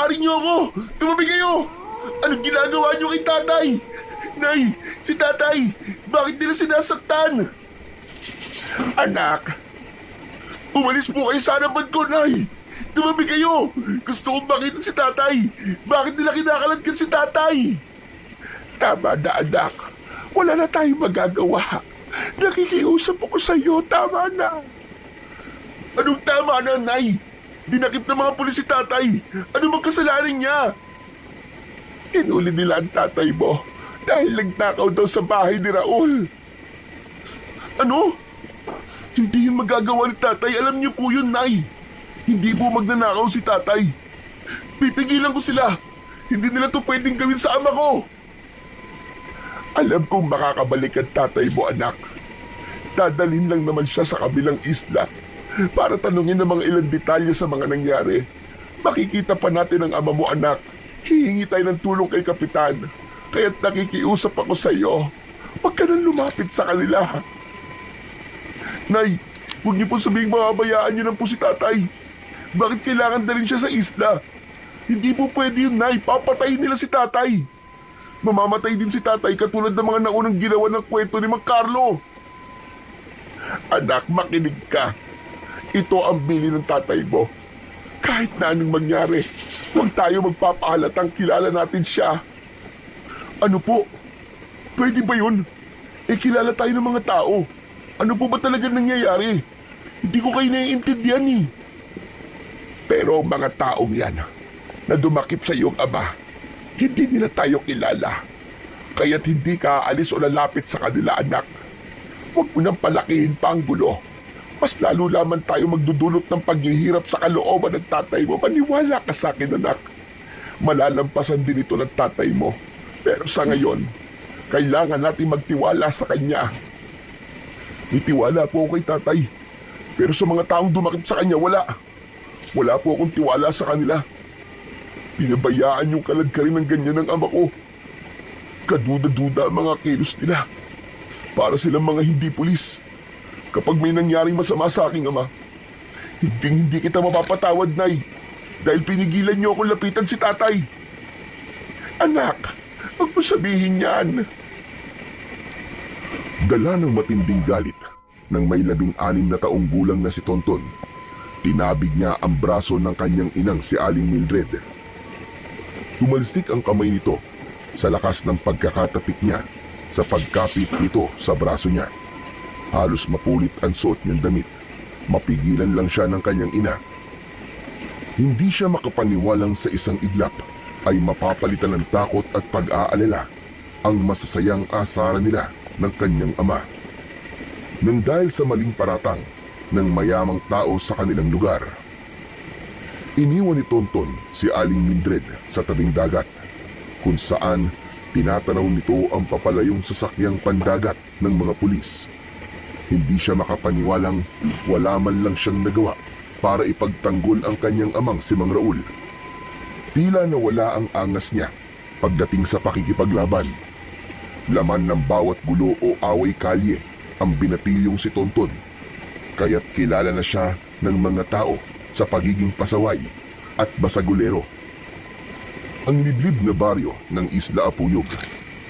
Patawarin niyo ako! Tumabi kayo! Anong ginagawa niyo kay tatay? Nay, si tatay, bakit nila sinasaktan? Anak, umalis po kayo sa harapan ko, Nay! Tumabi kayo! Gusto kong makita si tatay! Bakit nila kinakaladkad si tatay? Tama na, anak. Wala na tayong magagawa. Nakikiusap ako sa iyo, tama na. Anong tama na, Nay? Dinakip ng mga pulis si tatay. Ano bang kasalanan niya? Inuli nila ang tatay mo dahil nagtakaw daw sa bahay ni Raul. Ano? Hindi yun magagawa ni tatay. Alam niyo po yun, Nay. Hindi po magnanakaw si tatay. Pipigilan ko sila. Hindi nila to pwedeng gawin sa ama ko. Alam kong makakabalik ang tatay mo, anak. Dadalhin lang naman siya sa kabilang isla para tanungin ng mga ilang detalye sa mga nangyari. Makikita pa natin ang ama mo, anak. Hihingi tayo ng tulong kay Kapitan. Kaya't nakikiusap ako sa iyo. Huwag ka nang lumapit sa kanila. Nay, huwag niyo po sabihing mababayaan niyo lang po si tatay. Bakit kailangan dalhin siya sa isla? Hindi po pwede yun, Nay. Papatayin nila si tatay. Mamamatay din si tatay katulad ng mga naunang ginawa ng kwento ni Mang Carlo. Anak, makinig ka. Ito ang bili ng tatay mo. Kahit na anong mangyari, huwag tayo magpapahalatang kilala natin siya. Ano po? Pwede ba yun? Kilala tayo ng mga tao. Ano po ba talaga nangyayari? Hindi ko kayo naiintindihan eh. Pero mga taong yan na dumakip sa iyong ama, hindi nila tayo kilala. Kaya't hindi ka aalis o lalapit sa kanila, anak. Huwag mo nang palakihin pa ang gulo. Mas lalo lamang tayo magdudulot ng paghihirap sa kalooban ng tatay mo. Maniwala ka sa akin, anak. Malalampasan din ito ng tatay mo. Pero sa ngayon, kailangan natin magtiwala sa kanya. May tiwala po ako kay tatay. Pero sa mga taong dumakip sa kanya, wala. Wala po akong tiwala sa kanila. Pinabayaan yung kaladkarin ng ganyan ng ama ko. Kaduda-duda ang mga kilos nila. Para silang mga hindi pulis. Kapag may nangyaring masama sa aking ama, hindi kita mapapatawad, Nay. Dahil pinigilan niyo akong lapitan si tatay. Anak, huwag mo sabihin yan. Dala ng matinding galit nang may 16 na taong gulang na si Tonton. Tinabig niya ang braso ng kanyang inang si Aling Mildred. Tumalsik ang kamay nito sa lakas ng pagkakatapik niya sa pagkapit nito sa braso niya. Halos mapulit ang suot niyang damit. Mapigilan lang siya ng kanyang ina. Hindi siya makapaniwalang sa isang iglap ay mapapalitan ng takot at pag-aalala ang masasayang asaran nila ng kanyang ama. Nang dahil sa maling paratang ng mayamang tao sa kanilang lugar, iniwan ni Tonton si Aling Mildred sa tabing dagat kung saan tinatanaw nito ang papalayong sasakyang pandagat ng mga pulis. Hindi siya makapaniwalang wala man lang siyang nagawa para ipagtanggol ang kanyang amang si Mang Raul. Tila nawala ang angas niya pagdating sa pakikipaglaban. Laman ng bawat gulo o away kalye ang binatilyong si Tonton. Kaya't kilala na siya ng mga tao sa pagiging pasaway at basagulero. Ang liblib na baryo ng Isla Apuyog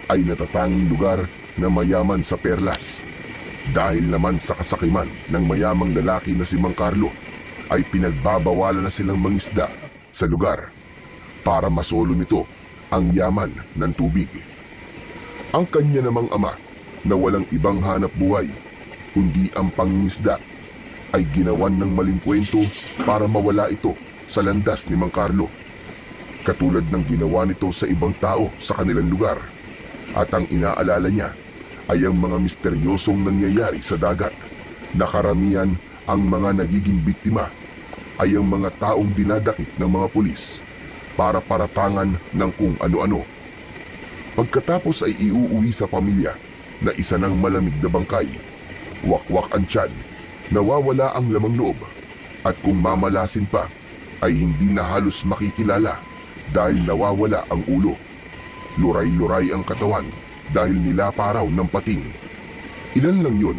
ay natatanging lugar na mayaman sa perlas. Dahil naman sa kasakiman ng mayamang lalaki na si Mang Carlo, ay pinagbabawalan na silang mangisda sa lugar para masolo nito ang yaman ng tubig. Ang kanya namang ama na walang ibang hanap buhay kundi ang pangingisda ay ginawan ng maling kwento para mawala ito sa landas ni Mang Carlo. Katulad ng ginawa nito sa ibang tao sa kanilang lugar. At ang inaalala niya ay ang mga misteryosong nangyayari sa dagat na karamihan ang mga nagiging biktima ay ang mga taong dinadakip ng mga pulis para paratangan ng kung ano-ano. Pagkatapos ay iuuwi sa pamilya na isa ng malamig na bangkay, wakwak ang tiyan, nawawala ang lamang loob at kung mamalasin pa ay hindi na halos makikilala dahil nawawala ang ulo. Luray-luray ang katawan dahil nilaparaw ng pating. Ilan lang yun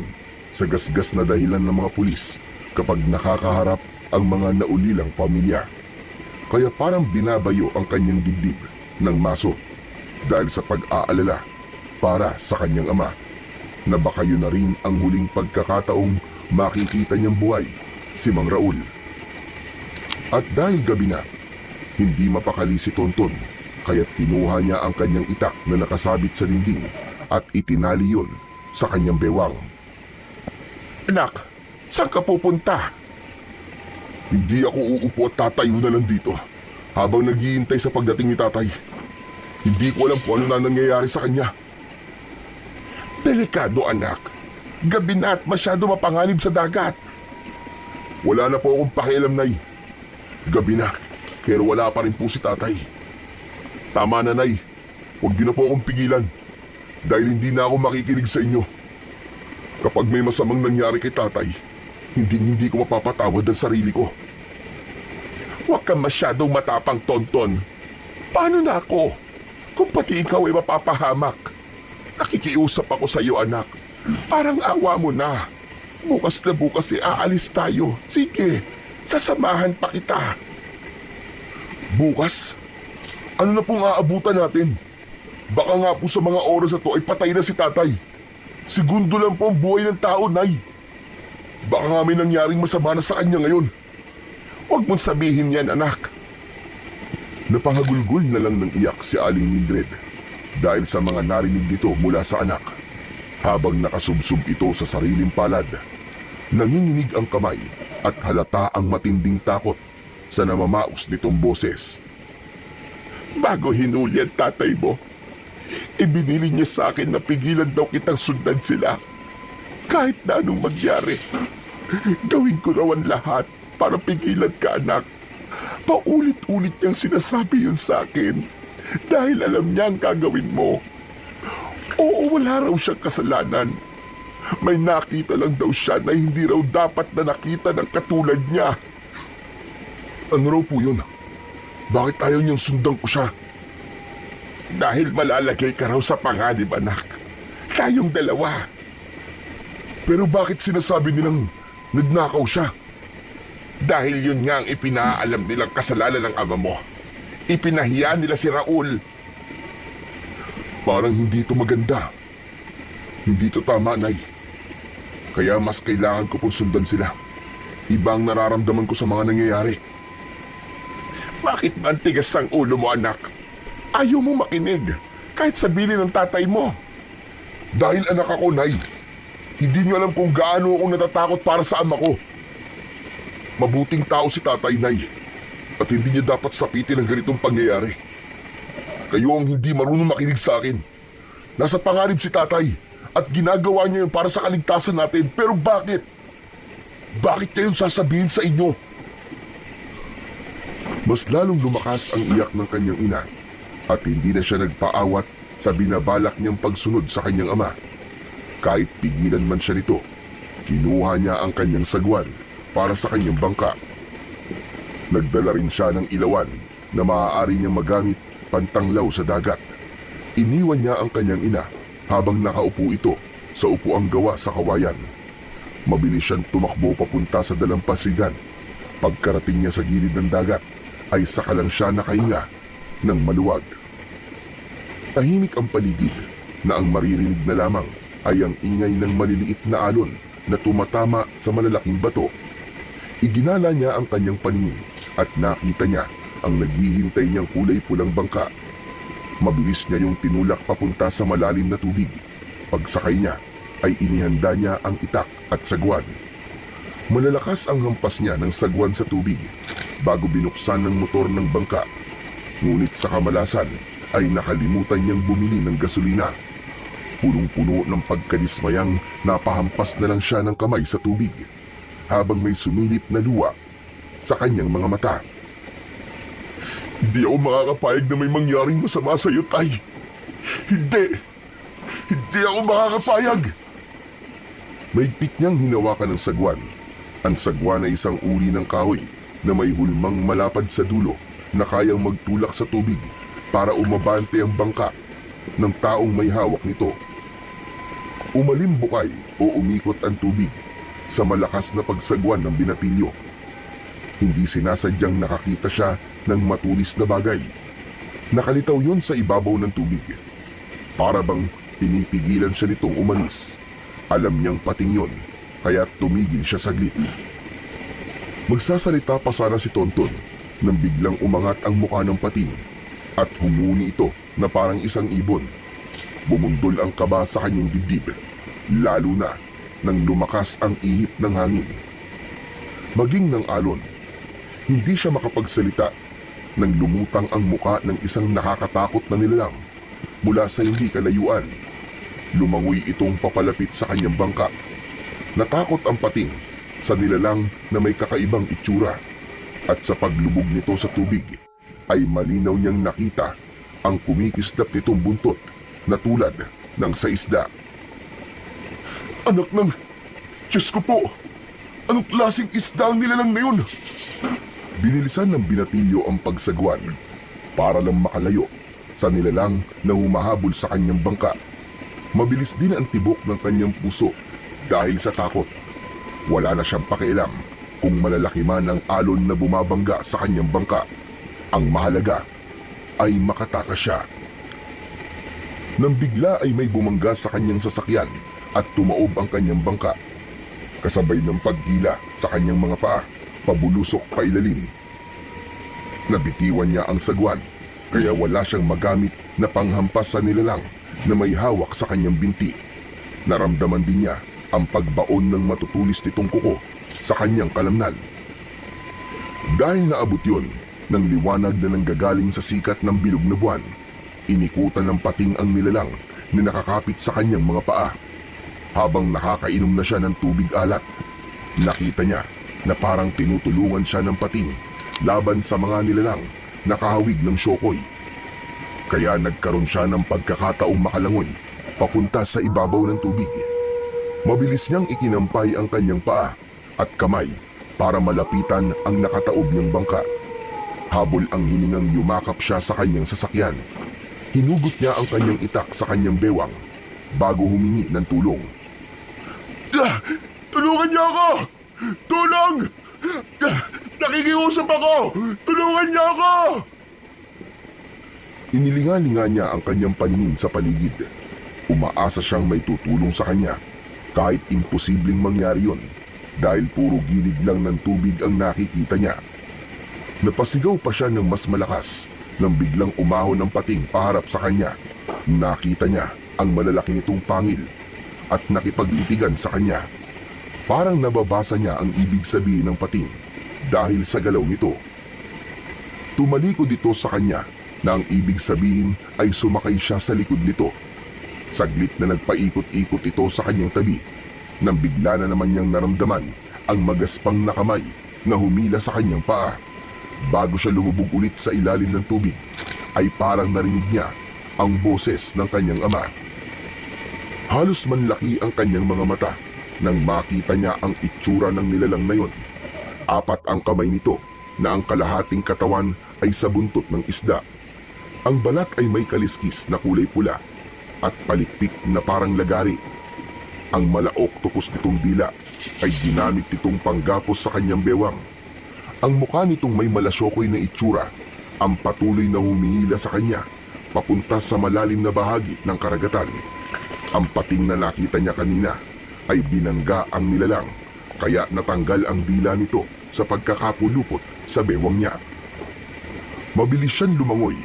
sa gasgas na dahilan ng mga pulis kapag nakakaharap ang mga naulilang pamilya. kaya parang binabayo ang kanyang dibdib ng maso dahil sa pag-aalala para sa kanyang ama na baka yun na rin ang huling pagkakataong makikita niyang buhay si Mang Raul. At dahil gabi na, hindi mapakali si Tonton kaya't kinuha niya ang kanyang itak na nakasabit sa dingding at itinali yun sa kanyang bewang. Anak, saan ka pupunta? Hindi ako uupo at tatayo na lang dito habang naghihintay sa pagdating ni tatay. Hindi ko alam kung ano na nangyayari sa kanya. Delikado anak. Gabi na at masyado mapanganib sa dagat. Wala na po akong pakialam, Nay. Gabi na, pero wala pa rin po si tatay. Tama na, Nay. Huwag niyo na po akong pigilan dahil hindi na ako makikinig sa inyo. Kapag may masamang nangyari kay tatay, hindi ko mapapatawad ang sarili ko. Huwag kang masyadong matapang, Tonton. Paano na ako? Kung pati ikaw ay mapapahamak. Nakikiusap ako sa iyo, anak. Parang awa mo na. Bukas na bukas aalis tayo. Sige, sasamahan pa kita. Bukas? Ano na pong aabutan natin? Baka nga po sa mga oras na to ay patay na si tatay. Segundo lang po ang buhay ng tao, Nay. Baka nga may nangyaring masama na sa kanya ngayon. Huwag mong sabihin yan, anak. Napangagulgol na lang ng iyak si Aling Mildred dahil sa mga narinig nito mula sa anak. Habang nakasubsob ito sa sariling palad, nanginginig ang kamay at halata ang matinding takot sa namamaos nitong boses. Bago hinuli ang tatay mo, ibinili niya sa akin na pigilan daw kitang sundan sila. Kahit na anong mangyari, gawin ko raw ang lahat para pigilan ka, anak. Paulit-ulit niyang sinasabi yun sa akin dahil alam niya ang gagawin mo. Oo, wala raw siyang kasalanan. May nakita lang daw siya na hindi raw dapat na nakita ng katulad niya. Ano raw po yun? Bakit ayaw niyang sundan ko siya? Dahil malalagay ka raw sa panganib, anak. Kayong dalawa. Pero bakit sinasabi nilang nagnakaw siya? Dahil yun nga ang ipinaalam nilang kasalanan ng ama mo. Ipinahiya nila si Raul. Parang hindi ito maganda. Hindi ito tama, Nay. Kaya mas kailangan ko pong sundan sila. Iba ang nararamdaman ko sa mga nangyayari. Bakit ba ang tigas ng ulo mo, anak? Ayaw mo makinig, kahit sabihin ng tatay mo. Dahil anak ako, Nay. Hindi niyo alam kung gaano ako natatakot para sa ama ko. Mabuting tao si tatay, Nay. At hindi niya dapat sapitin ang ganitong pangyayari. Kayo ang hindi marunong makinig sa akin. Nasa panganib si tatay at ginagawa niya yun para sa kaligtasan natin. Pero bakit? Bakit niya yun sasabihin sa inyo? Mas lalong lumakas ang iyak ng kanyang ina at hindi na siya nagpaawat sa binabalak niyang pagsunod sa kanyang ama. Kahit pigilan man siya nito, kinuha niya ang kanyang sagwan para sa kanyang bangka. Nagdala rin siya ng ilawan na maaari niyang magamit pantanglaw sa dagat. Iniwan niya ang kanyang ina habang nakaupo ito sa upuang gawa sa kawayan. Mabilis siyang tumakbo papunta sa dalampasigan. Pagkarating niya sa gilid ng dagat, ay saka lang siya nakahinga ng maluwag. Tahimik ang paligid na ang maririnig na lamang ay ang ingay ng maliliit na alon na tumatama sa malalaking bato. Iginala niya ang kanyang paningin at nakita niya ang naghihintay niyang kulay pulang bangka. Mabilis niya yung tinulak papunta sa malalim na tubig. Pagsakay niya ay inihanda niya ang itak at sagwan. Malalakas ang hampas niya ng sagwan sa tubig bago binuksan ng motor ng bangka. Ngunit sa kamalasan ay nakalimutan niyang bumili ng gasolina. Punong-puno ng pagkadismayang napahampas na lang siya ng kamay sa tubig habang may sumilip na luha sa kanyang mga mata. Hindi ako makakapayag na may mangyaring masama sa iyo, Tay. Hindi ako makakapayag. Mahigpit niyang hinawakan ng sagwan. Ang sagwan ay isang uri ng kahoy na may hulmang malapad sa dulo na kayang magtulak sa tubig para umabante ang bangka ng taong may hawak nito. Umalimbukay o umikot ang tubig sa malakas na pagsagwan ng binatilyo. Hindi sinasadyang nakakita siya ng matulis na bagay. Nakalitaw yon sa ibabaw ng tubig. Para bang pinipigilan siya nitong umalis. Alam niyang pating yon, kaya tumigil siya saglit. Magsasalita pa sana si Tonton nang biglang umangat ang mukha ng pating at humuni ito na parang isang ibon. Bumundol ang kaba sa kanyang dibdib, lalo na nang lumakas ang ihip ng hangin. Maging ng alon, hindi siya makapagsalita nang lumutang ang muka ng isang nakakatakot na nilalang mula sa hindi kalayuan. Lumangoy itong papalapit sa kanyang bangka. Natakot ang pating sa nilalang na may kakaibang itsura, at sa paglubog nito sa tubig ay malinaw niyang nakita ang kumikislap nitong buntot na tulad ng sa isda. Anak ng... Diyos ko po! Anong klaseng isda ang nilalang na yun? Binilisan ng binatilyo ang pagsagwan para lang makalayo sa nilalang na humahabol sa kanyang bangka. Mabilis din ang tibok ng kanyang puso dahil sa takot. Wala na siyang pakialam kung malalaki man ang alon na bumabangga sa kanyang bangka. Ang mahalaga ay makatakas siya. Nang bigla ay may bumangga sa kanyang sasakyan at tumaob ang kanyang bangka. Kasabay ng paghila sa kanyang mga paa, pabulusok pailalim. Nabitiwan niya ang sagwan, kaya wala siyang magamit na panghampas sa nilalang na may hawak sa kanyang binti. Naramdaman din niya ang pagbaon ng matutulis nitong kuko sa kanyang kalamnan. Dahil naabot yun ng liwanag na nanggagaling sa sikat ng bilog na buwan, inikutan ng pating ang nilalang na nakakapit sa kanyang mga paa. Habang nakakainom na siya ng tubig alat, nakita niya na parang tinutulungan siya ng pating laban sa mga nilalang na kahawig ng syokoy. Kaya nagkaroon siya ng pagkakataong makalangoy papunta sa ibabaw ng tubig. Mabilis niyang ikinampay ang kanyang paa at kamay para malapitan ang nakataob niyang bangka. Habol ang hiningang yumakap siya sa kanyang sasakyan. Hinugot niya ang kanyang itak sa kanyang bewang bago humingi ng tulong. Tulungan niyo ako! Tulong! Nakikiusap ako! Tulungan niyo ako! Inilinga-linga niya ang kanyang paningin sa paligid. Umaasa siyang may tutulong sa kanya kahit imposibleng mangyari yon dahil puro gilid lang ng tubig ang nakikita niya. Napasigaw pa siya ng mas malakas nang biglang umahon ng pating paharap sa kanya. Nakita niya ang malalaki nitong pangil at nakipagtitigan sa kanya. Parang nababasa niya ang ibig sabihin ng pating dahil sa galaw nito. Tumalikod ito sa kanya na ang ibig sabihin ay sumakay siya sa likod nito. Saglit na nagpaikot-ikot ito sa kanyang tabi nang bigla na naman niyang naramdaman ang magaspang na kamay na humila sa kanyang paa. Bago siya lumubog ulit sa ilalim ng tubig ay parang narinig niya ang boses ng kanyang ama. Halos manlaki ang kanyang mga mata nang makita niya ang itsura ng nilalang na yon. 4 ang kamay nito na ang kalahating katawan ay sa buntot ng isda. Ang balat ay may kaliskis na kulay pula at palikpik na parang lagari. Ang malaok tukos nitong dila ay ginamit nitong panggapos sa kanyang bewang. Ang mukha nitong may malasyokoy na itsura ang patuloy na humihila sa kanya papunta sa malalim na bahagi ng karagatan. Ang pating na nakita niya kanina ay binangga ang nilalang, kaya natanggal ang dila nito sa pagkakapulupot sa bewang niya. Mabilis siyang lumangoy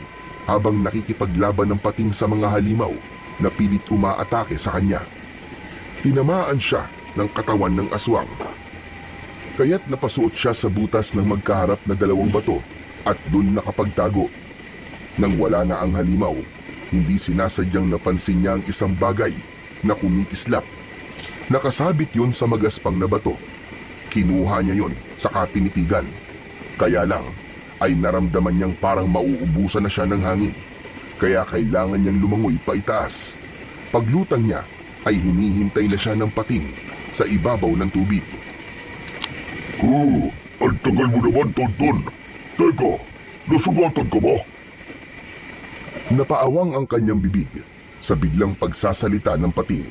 habang nakikipaglaban ng pating sa mga halimaw na pilit umaatake sa kanya. Tinamaan siya ng katawan ng aswang, kaya't napasuot siya sa butas ng magkaharap na 2 bato at dun nakapagtago. Nang wala na ang halimaw, hindi sinasadyang napansin niya ang isang bagay na kumikislap. Nakasabit yun sa magaspang na bato. Kinuha niya yun sa katinitigan. Kaya lang ay naramdaman niyang parang mauubusan na siya ng hangin. Kaya kailangan niyang lumangoy pa itaas. Paglutang niya ay hinihintay na siya ng pating sa ibabaw ng tubig. Ang tagal mo naman, Tonton. Teka, nasugatan ka ba? Napaawang ang kanyang bibig sa biglang pagsasalita ng pating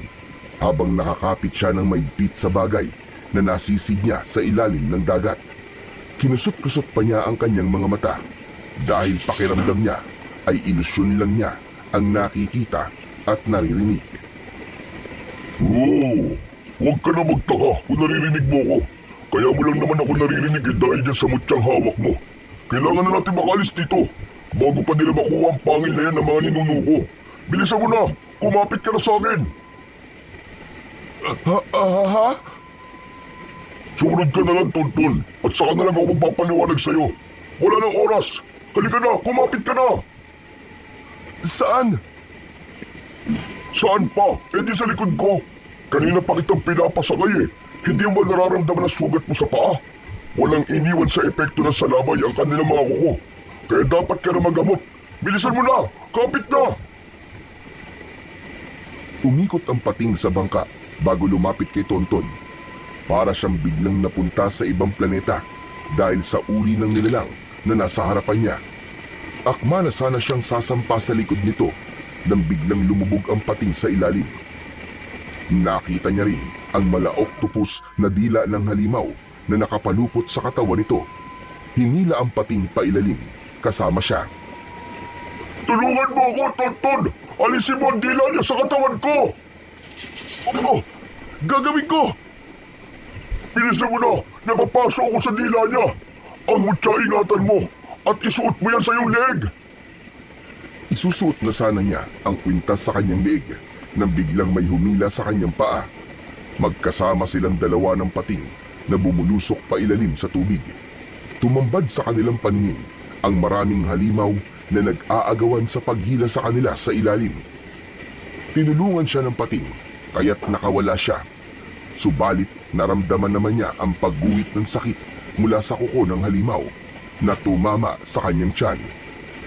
habang nakakapit siya ng maigpit sa bagay na nasisid niya sa ilalim ng dagat. Kinusot-kusot pa niya ang kanyang mga mata dahil pakiramdam niya ay ilusyon lang niya ang nakikita at naririnig. Oo, huwag ka na magtaka kung naririnig mo ko. Kaya mo lang naman ako naririnig dahil dyan sa mutyang hawak mo. Kailangan na natin makalis dito bago pa nila makuha ang pangil na yan ng mga ninuno ko. Bilisan mo na! Kumapit ka na sa akin! Ha? Sumunod ka na lang, Tonton, at saka na lang ako magpapaliwanag sa'yo. Wala nang oras! Halika na! Kumapit ka na! Saan? Saan pa? Eh di sa likod ko. Kanina pa kitang pinapasakay eh. Hindi mo nararamdaman ang sugat mo sa paa. Walang iniwan sa epekto ng salabay ang kanilang mga kuko. Kaya dapat ka na magamot. Bilisan mo na! Kapit na! Umikot ang pating sa bangka bago lumapit kay Tonton. Para siyang biglang napunta sa ibang planeta dahil sa uri ng nilalang na nasa harapan niya. Akma na sana siyang sasampa sa likod nito nang biglang lumubog ang pating sa ilalim. Nakita niya rin ang mala-octopus na dila ng halimaw na nakapalupot sa katawan nito. Hinila ang pating pailalim kasama siya. Tulungan mo ako, Tonton! Alisin mo ang dila niya sa katawan ko! Ano? Gagawin ko! Bilisan mo na! Napapasok ako sa dila niya! Ang mutya, ingatan mo! At isuot mo yan sa iyong leeg! Isusuot na sana niya ang kwintas sa kanyang leeg nang biglang may humila sa kanyang paa. Magkasama silang dalawa ng pating na bumulusok pa ilalim sa tubig. Tumambad sa kanilang paningin ang maraming halimaw na nag-aagawan sa paghila sa kanila sa ilalim. Tinulungan siya ng pating kaya't nakawala siya. Subalit naramdaman naman niya ang pagguhit ng sakit mula sa kuko ng halimaw na tumama sa kanyang tiyan.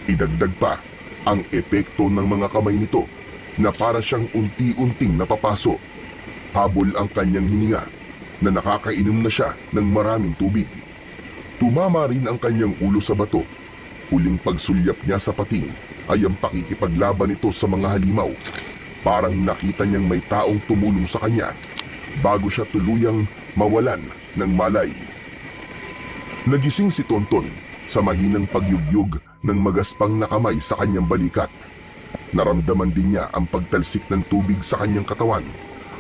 Idagdag pa ang epekto ng mga kamay nito na para siyang unti-unting napapaso. Habol ang kanyang hininga na nakakainom na siya ng maraming tubig. Tumama rin ang kanyang ulo sa bato. Huling pagsulyap niya sa pating ay ang pakikipaglaban nito sa mga halimaw. Parang nakita niyang may taong tumulong sa kanya bago siya tuluyang mawalan ng malay. Nagising si Tonton sa mahinang pagyugyug ng magaspang na kamay sa kanyang balikat. Naramdaman din niya ang pagtalsik ng tubig sa kanyang katawan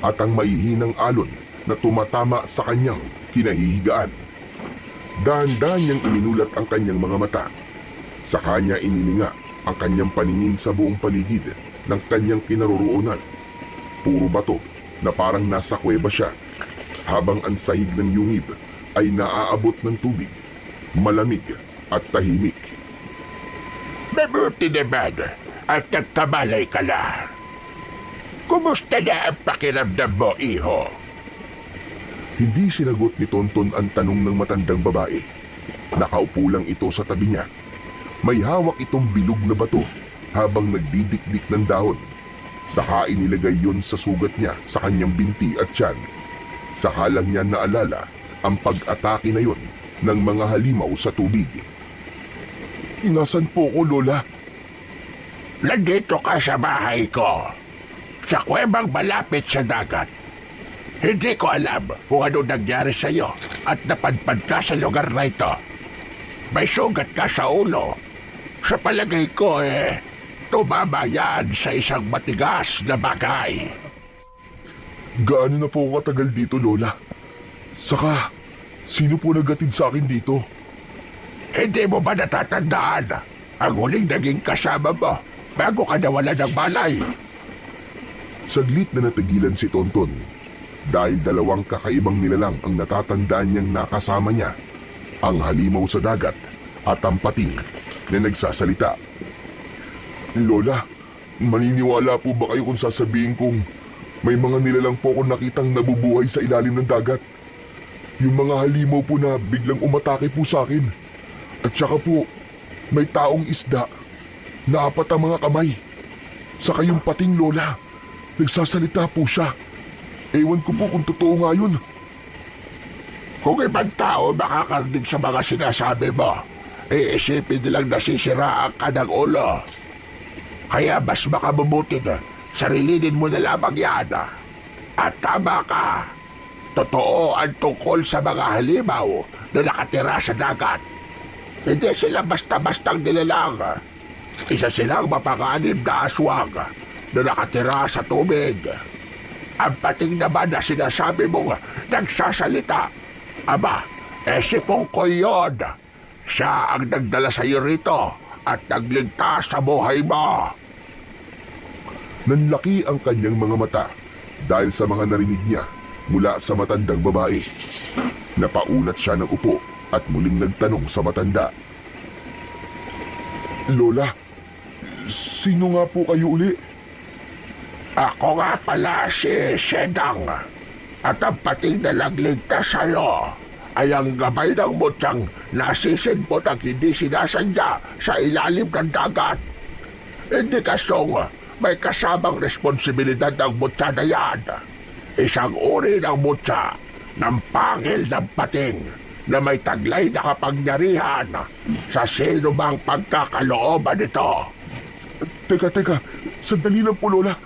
at ang maihinang alon na tumatama sa kanyang kinahihigaan. Dahan-dahan niyang iminulat ang kanyang mga mata. Sa kanya inininga ang kanyang paningin sa buong paligid ng kanyang kinaroroonan. Puro bato na parang nasa kuweba siya, habang ang sahig ng yungib ay naaabot ng tubig, malamig at tahimik. Mabuti naman at nagkamalay ka na. Kumusta na ang pakiramdam mo, iho? Hindi sinagot ni Tonton ang tanong ng matandang babae. Nakaupo lang ito sa tabi niya. May hawak itong bilog na bato habang nagdidikdik ng dahon. Saka inilagay yon sa sugat niya sa kanyang binti at tiyan. Saka lang niya naalala ang pag-atake na yon ng mga halimaw sa tubig. Inasan po ko, Lola? Nandito ka sa bahay ko. Sa kuwebang malapit sa dagat. Hindi ko alam kung ano nangyari sa iyo at napadpad ka sa lugar na ito. May sugat ka sa ulo. Sa palagay ko tumama yan sa isang matigas na bagay. Gaano na po ako katagal dito, Lola? Saka, sino po naghatid sa akin dito? Hindi mo ba natatandaan ang huling naging kasama mo bago ka nawala ng balay? Saglit na natigilan si Tonton dahil dalawang kakaibang nilalang ang natatandaan niyang nakasama niya. Ang halimaw sa dagat at ang pating na nagsasalita. Lola, maniniwala po ba kayo kung sasabihin kong may mga nilalang po akong nakitang nabubuhay sa ilalim ng dagat? Yung mga halimaw po na biglang umatake po sa akin. At saka po, may taong isda na apat ang mga kamay. Saka yung pating, Lola, nagsasalita po siya. Ewan ko po kung totoo nga yun. Kung ibang tao makakarinig sa mga sinasabi mo, iisipin nilang nasisiraan ka ng ulo. Kaya mas makabubuti na sarilinin mo na lamang yan. At tama ka. Totoo ang tungkol sa mga halimaw na nakatira sa dagat. Hindi sila basta-bastang nilalang. Isa silang mapakaanib na aswang na nakatira sa tubig. Ang pating naman na sinasabi mong nagsasalita. Aba, si Pongkoy yun. Siya ang nagdala sa iyo rito at nagligtas sa buhay mo. Nanlaki ang kanyang mga mata dahil sa mga narinig niya mula sa matandang babae. Napaunat siya ng upo at muling nagtanong sa matanda. Lola, sino nga po kayo uli? Ako nga pala si Sedang at ang pating na nagligtas sa'yo ay ang gabay ng mutyang nasisinpot at hindi sinasadya sa ilalim ng dagat. Indikasyong may kasamang responsibilidad ng mutya na yan. Isang uri ng mutya ng pangil ng pating na may taglay na kapangyarihan sa sino bang pagkakalooban nito. Teka, sandali lang po, Lola.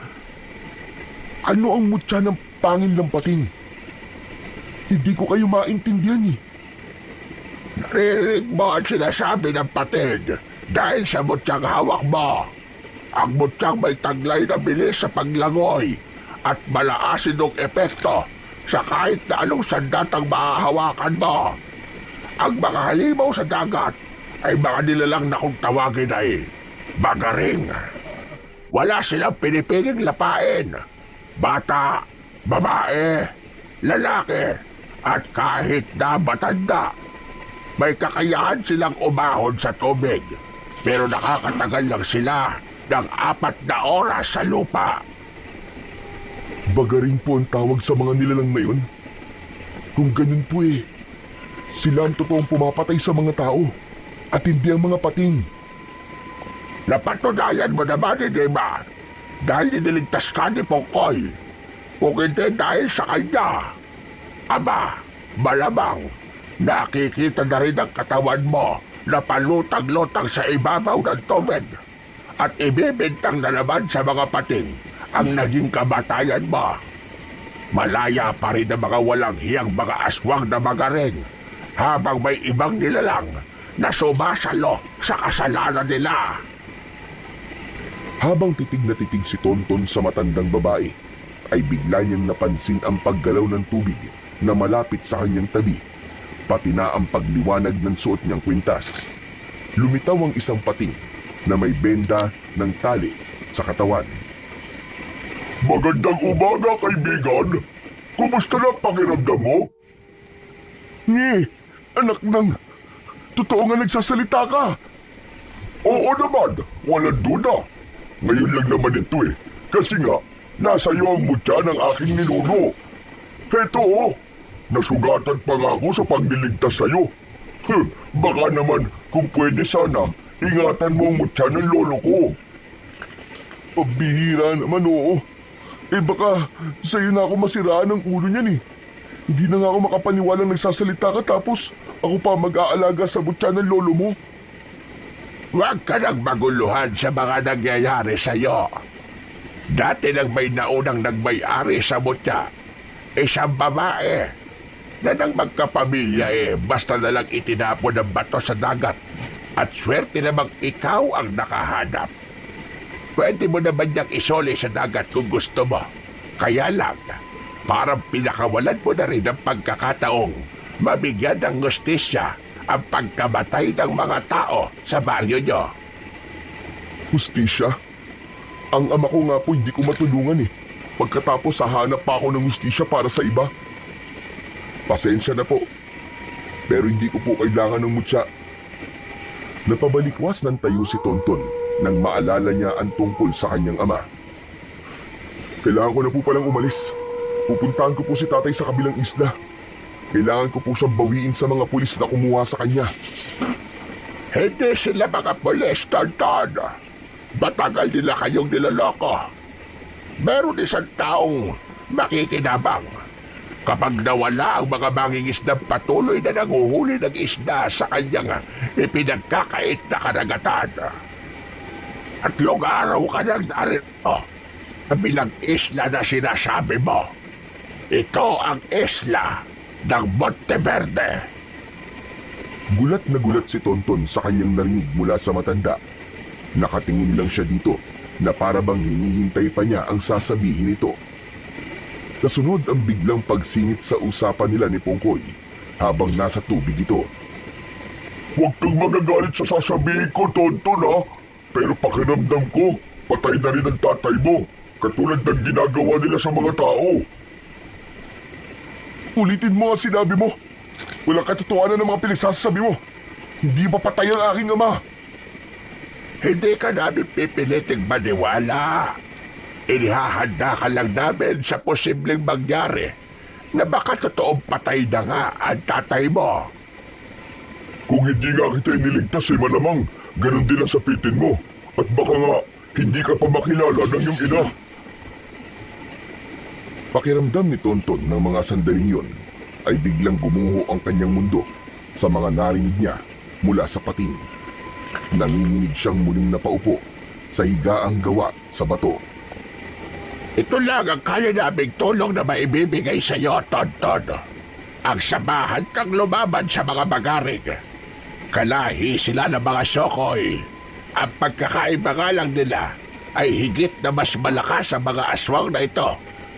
Ano ang mutya ng pangil ng pating? Hindi ko kayo maintindihan eh. Narinig mo ang sinasabi ng pating dahil sa mutyang hawak mo. Ang mutyang may taglay na bilis sa paglangoy at malaasidong epekto sa kahit na anong sandatang mahahawakan mo. Ang mga halimaw sa dagat ay mga nilalang na kung tawagin ay bagaring. Wala silang pinipiling lapain. Bata, babae, lalaki, at kahit na matanda. May kakayahan silang umahon sa tubig, pero nakakatagal lang sila ng 4 na oras sa lupa. Bagaring po ang tawag sa mga nilalang na yun. Kung ganun po sila ang totoong pumapatay sa mga tao at hindi ang mga pating. Napatunayan mo naman, hindi ba? Dahil iniligtas ka ni Pongkoy. Kung hindi dahil sa kanya. Aba, malamang nakikita na rin ang katawan mo na palutang-lutang sa ibabaw ng tubig at ibibintang na naman sa mga pating ang naging kamatayan mo. Malaya pa rin ang mga walang hiyang mga aswang na magaring habang may ibang nilalang na sumasalo sa kasalanan nila. Habang titig na titig si Tonton sa matandang babae, ay bigla niyang napansin ang paggalaw ng tubig na malapit sa kanyang tabi, pati na ang pagliwanag ng suot niyang kwintas. Lumitaw ang isang pating na may benda ng tali sa katawan. Magandang umaga, kaibigan. Kumusta na ang pakiramdam mo? Anak ng... Totoo nga nagsasalita ka. Oo naman, walang duda. Ngayon lang naman ito Kasi nga, nasa iyo ang mutya ng aking ninuno. Heto nasugatan pa nga ako sa pagliligtas sa'yo. Baka naman kung pwede sana, ingatan mo ang mutya ng lolo ko. Pabihira naman, oo. Baka sa'yo na ako masiraan ng ulo niyan Hindi na nga ako makapaniwalang nagsasalita ka tapos ako pa mag-aalaga sa butya ng lolo mo. Huwag ka nang maguluhan sa mga nangyayari sa'yo. Dati nang may naunang nagmay-ari sa mutya, isang babae na nang magkapamilya basta na lang itinapon ng bato sa dagat at swerte namang ikaw ang nakahanap. Pwede mo naman niyang isoli sa dagat kung gusto mo. Kaya lang, parang pinakawalan mo na rin ang pagkakataong mabigyan ng hustisya ang pagkamatay ng mga tao sa baryo nyo. Hustisya? Ang ama ko nga po hindi ko matulungan Pagkatapos hahanap pa ako ng hustisya para sa iba. Pasensya na po. Pero hindi ko po kailangan ng mutya. Napabalikwas ng tayo si Tonton nang maalala niya ang tungkol sa kanyang ama. Kailangan ko na po palang umalis. Pupuntahan ko po si tatay sa kabilang isla. Kailangan ko po siyang bawiin sa mga pulis na kumuha sa kanya. Hindi sila mga pulis, Tonton. Matagal nila kayong nilaloko. Meron isang taong makikinabang. Kapag nawala ang mga mangingisdang patuloy na nanguhuli ng isda sa kanyang ipinagkakait na karagatan. At araw ka nang narito bilang isla na sinasabi mo. Ito ang isla ng Monteverde. Gulat na gulat si Tonton sa kanyang narinig mula sa matanda. Nakatingin lang siya dito na para bang hinihintay pa niya ang sasabihin nito. Kasunod ang biglang pagsingit sa usapan nila ni Pongkoy habang nasa tubig ito. Huwag kang magagalit sa sasabihin ko, Tonton ha. Pero pakiramdam ko, patay na rin ang tatay mo. Katulad ng ginagawa nila sa mga tao. Ulitin mo ang sinabi mo. Walang katotohanan ng mga pinagsasabi mo. Hindi pa patay ang aking ama. Hindi ka namin pipiliting maniwala. Inihahanda ka lang namin sa posibleng mangyari na baka totoong patay na nga ang tatay mo. Kung hindi nga kita iniligtas malamang ganun din ang sapitin mo. At baka nga hindi ka pa makilala ng iyong ina. Pakiramdam ni Tonton ng mga sandaling yon ay biglang gumuho ang kanyang mundo sa mga narinig niya mula sa pating. Nanginginig siyang muling napaupo sa higaang gawa sa bato. Ito lang ang kaya naming tulong na maibibigay sa iyo, Tonton. Ang samahan kang lumaban sa mga bagaring. Kalahi sila ng mga sokoy. Ang pagkakaiba nga lang nila ay higit na mas malakas sa mga aswang na ito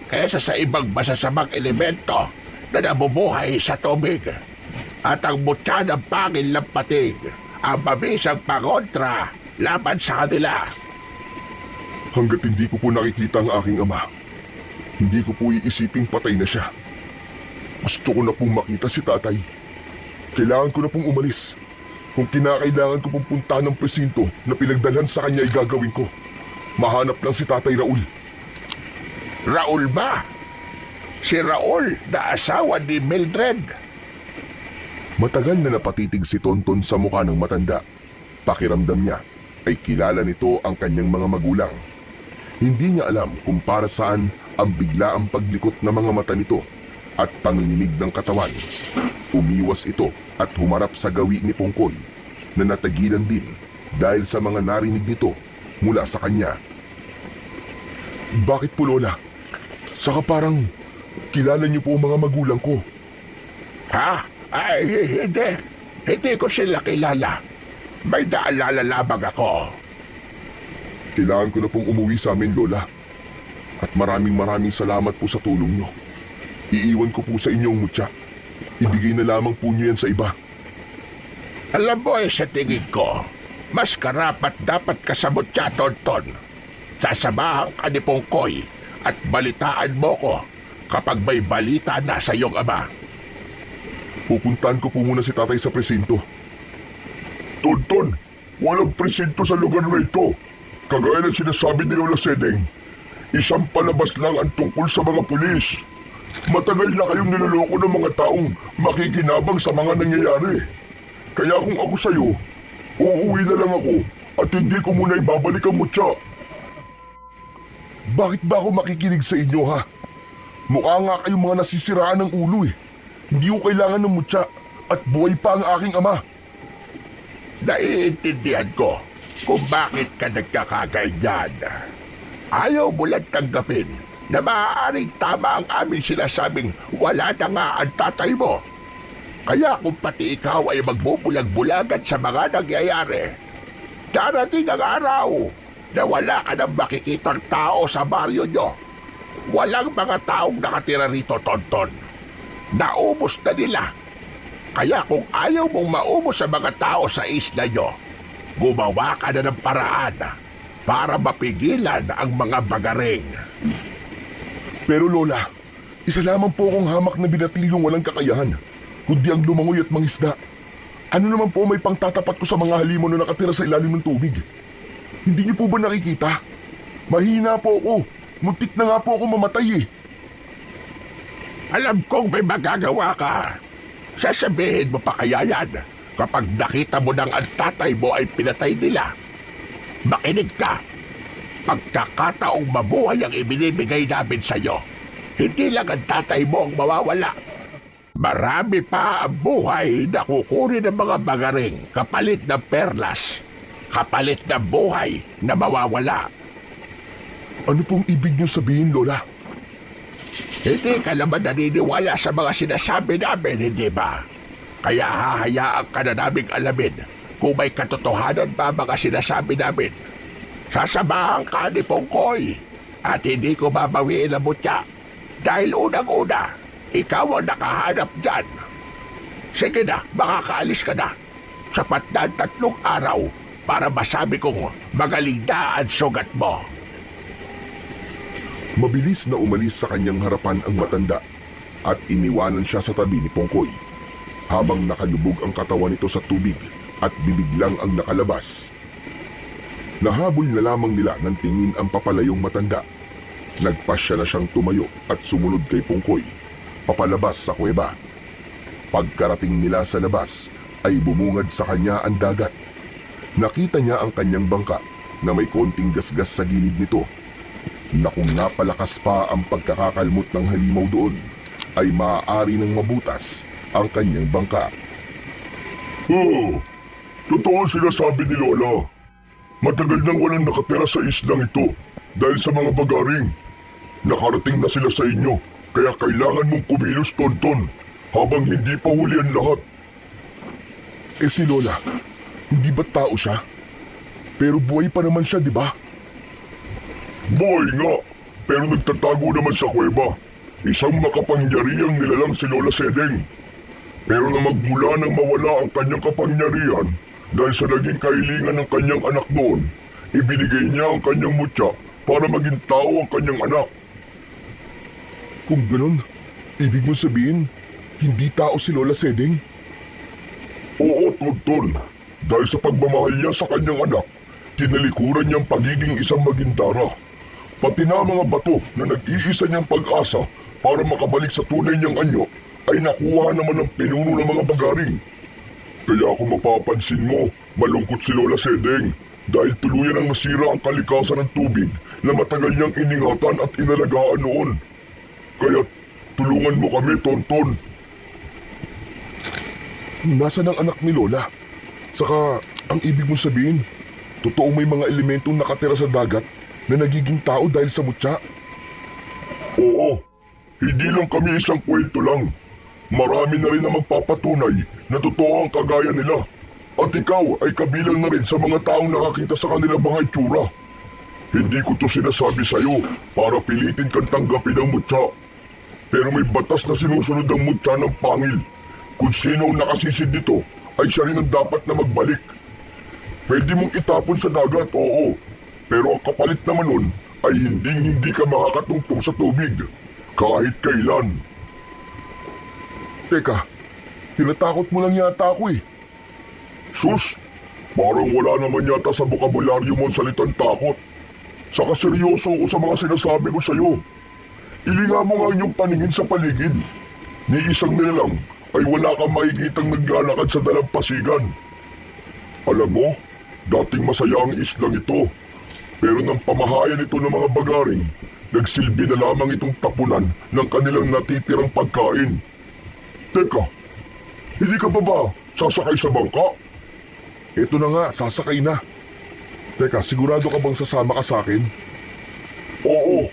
kaysa sa ibang masasamang elemento na nabubuhay sa tubig. At ang mutya ng pangil ng pating ang mabisang pangontra laban sa kanila. Hanggat hindi ko po nakikita ang aking ama, hindi ko po iisiping patay na siya. Gusto ko na pong makita si tatay. Kailangan ko na pong umalis. Kung kinakailangan ko pong punta ng presinto na pinagdalhan sa kanya ay gagawin ko. Mahanap lang si Tatay Raul. Raul ba? Si Raul na asawa ni Mildred. Matagal na napatitig si Tonton sa mukha ng matanda. Pakiramdam niya ay kilala nito ang kanyang mga magulang. Hindi niya alam kung para saan ang biglaang paglikot ng mga mata nito at panginginig ng katawan. Umiwas ito at humarap sa gawi ni Pongkoy na natagilan din dahil sa mga narinig nito mula sa kanya. Bakit po, Lola? Saka parang kilala niyo po ang mga magulang ko. Ha? Ay, hindi. Hindi ko sila kilala. May naalala lamang ako. Kailangan ko na pong umuwi sa amin, Lola. At maraming salamat po sa tulong niyo. Iiwan ko po sa inyo ang mutya. Ibigay na lamang po niyo yan sa iba. Alam mo sa tingin ko, mas karapat dapat ka sa mutya, Tonton. Sasamahan ka ni Pongkoy at balitaan mo ko kapag may balita na sa iyong ama. Pupuntahan ko po muna si tatay sa presinto. Tonton, walang presinto sa lugar na ito. Kagaya ng sinasabi ni Lola Sedeng, isang palabas lang ang tungkol sa mga pulis. Matagal na kayong niloloko ng mga taong makikinabang sa mga nangyayari. Kaya kung ako sa'yo, uuwi na lang ako at hindi ko muna ibabalik ang mutya. Bakit ba ako makikinig sa inyo, ha? Mukha nga kayong mga nasisiraan ng ulo eh. Hindi ko kailangan ng mutya at buhay pa ang aking ama. Naiintindihan ko kung bakit ka nagkakaganyan. Ayaw mo lang tanggapin na maaaring tama ang aming sinasabing wala na nga ang tatay mo. Kaya kung pati ikaw ay magbubulag-bulagan sa mga nangyayari, darating ang araw na wala ka nang makikitang tao sa baryo nyo. Walang mga taong nakatira rito, Tonton. Naubos na nila. Kaya kung ayaw mong maubos sa mga tao sa isla nyo, gumawa ka na ng paraan para mapigilan ang mga bagaring. Pero Lola, isa lamang po akong hamak na binatilyong walang kakayahan, kundi ang lumangoy at mangisda. Ano naman po may pangtatapat ko sa mga halimon na nakatira sa ilalim ng tubig? Hindi niyo po ba nakikita? Mahina po ako. Muntik na nga po ako mamatay eh. Alam kong may magagawa ka. Sasabihin mo pa kaya yan kapag nakita mo nang ang tatay mo ay pinatay nila. Makinig ka. Pagkakataong mabuhay ang ibinibigay namin sa'yo. Hindi lang ang tatay mo ang mawawala. Marami pa ang buhay na kukunin ng mga bagaring kapalit ng perlas. Kapalit ng buhay na mawawala. Ano pong ibig niyo sabihin, Lola? Hindi ka naman naniniwala sa mga sinasabi namin, hindi ba? Kaya hahayaan ka na naming alamin kung may katotohanan ba mga sinasabi namin. Sasamahan ka ni Pongkoy at hindi ko babawiin ang mutya dahil unang-una, ikaw ang nakahanap dyan. Sige na, makakaalis ka na. Sapat na ang 3 araw para masabi kong magaling na ang sugat mo. Mabilis na umalis sa kanyang harapan ang matanda at iniwanan siya sa tabi ni Pongkoy habang nakalubog ang katawan nito sa tubig at bibig lang ang nakalabas. Nahabol na lamang nila ng tingin ang papalayong matanda. Nagpasya na siyang tumayo at sumunod kay Pongkoy papalabas sa kuweba. Pagkarating nila sa labas ay bumungad sa kanya ang dagat. Nakita niya ang kanyang bangka na may konting gasgas sa gilid nito na kung napalakas pa ang pagkakakalmot ng halimaw doon ay maaari ng mabutas ang kanyang bangka. Totoo ang sinasabi ni Lola. Matagal nang walang nakatira sa islang ito dahil sa mga bagaring. Nakarating na sila sa inyo kaya kailangan mong kumilos, Tonton, habang hindi pa huli ang lahat. Eh si Lola, hindi ba tao siya? Pero buhay pa naman siya, di ba? Boy nga, pero nagtatago naman sa kuweba. Isang makapangyarihang nilalang si Lola Sedeng. Pero na magmula nang mawala ang kanyang kapangyarihan dahil sa naging kahilingan ng kanyang anak noon, ibinigay niya ang kanyang mutya para maging tao ang kanyang anak. Kung ganun, ibig mo sabihin, hindi tao si Lola Sedeng? Oo, Tonton. Dahil sa pagmamahal niya sa kanyang anak, tinalikuran niyang pagiging isang magintara. Pati na mga bato na nag-iisa niyang pag-asa para makabalik sa tunay niyang anyo ay nakuha naman ng pinuno ng mga bagaring. Kaya kung mapapansin mo, malungkot si Lola Sedeng dahil tuluyan ang nasira ang kalikasan ng tubig na matagal niyang iningatan at inalagaan noon. Kaya tulungan mo kami, Tonton. Nasaan ang anak ni Lola? Saka, ang ibig mo sabihin, totoong may mga elementong nakatira sa dagat na nagiging tao dahil sa mutya? Oo, hindi lang kami isang kwento lang. Marami na rin na magpapatunay na totoo ang kagaya nila. At ikaw ay kabilang na rin sa mga taong nakakita sa kanilang mga itsura. Hindi ko to sinasabi sa'yo para pilitin kang tanggapin ang mutya. Pero may batas na sinusunod ang mutya ng pangil. Kung sino ang nakasisid dito, ay siya rin ang dapat na magbalik. Pwede mong itapon sa dagat, oo. Pero ang kapalit naman nun ay hindi ka makakatungtong sa tubig. Kahit kailan. Teka, tinatakot mo lang yata ako eh. Sus, parang wala naman yata sa bokabularyo mo ang salitang takot. Saka seryoso ako sa mga sinasabi ko sa'yo. Ilinga mo nga inyong paningin sa paligid. Ni isang nilalang ay wala kang makikitang naglalakad sa dalampasigan. Alam mo, dating masaya ang islang ito. Pero nang pamahayan ito ng mga bagaring, nagsilbi na lamang itong tapunan ng kanilang natitirang pagkain. Teka, hindi ka ba sasakay sa bangka? Ito na nga, sasakay na. Teka, sigurado ka bang sasama ka sa akin? Oo,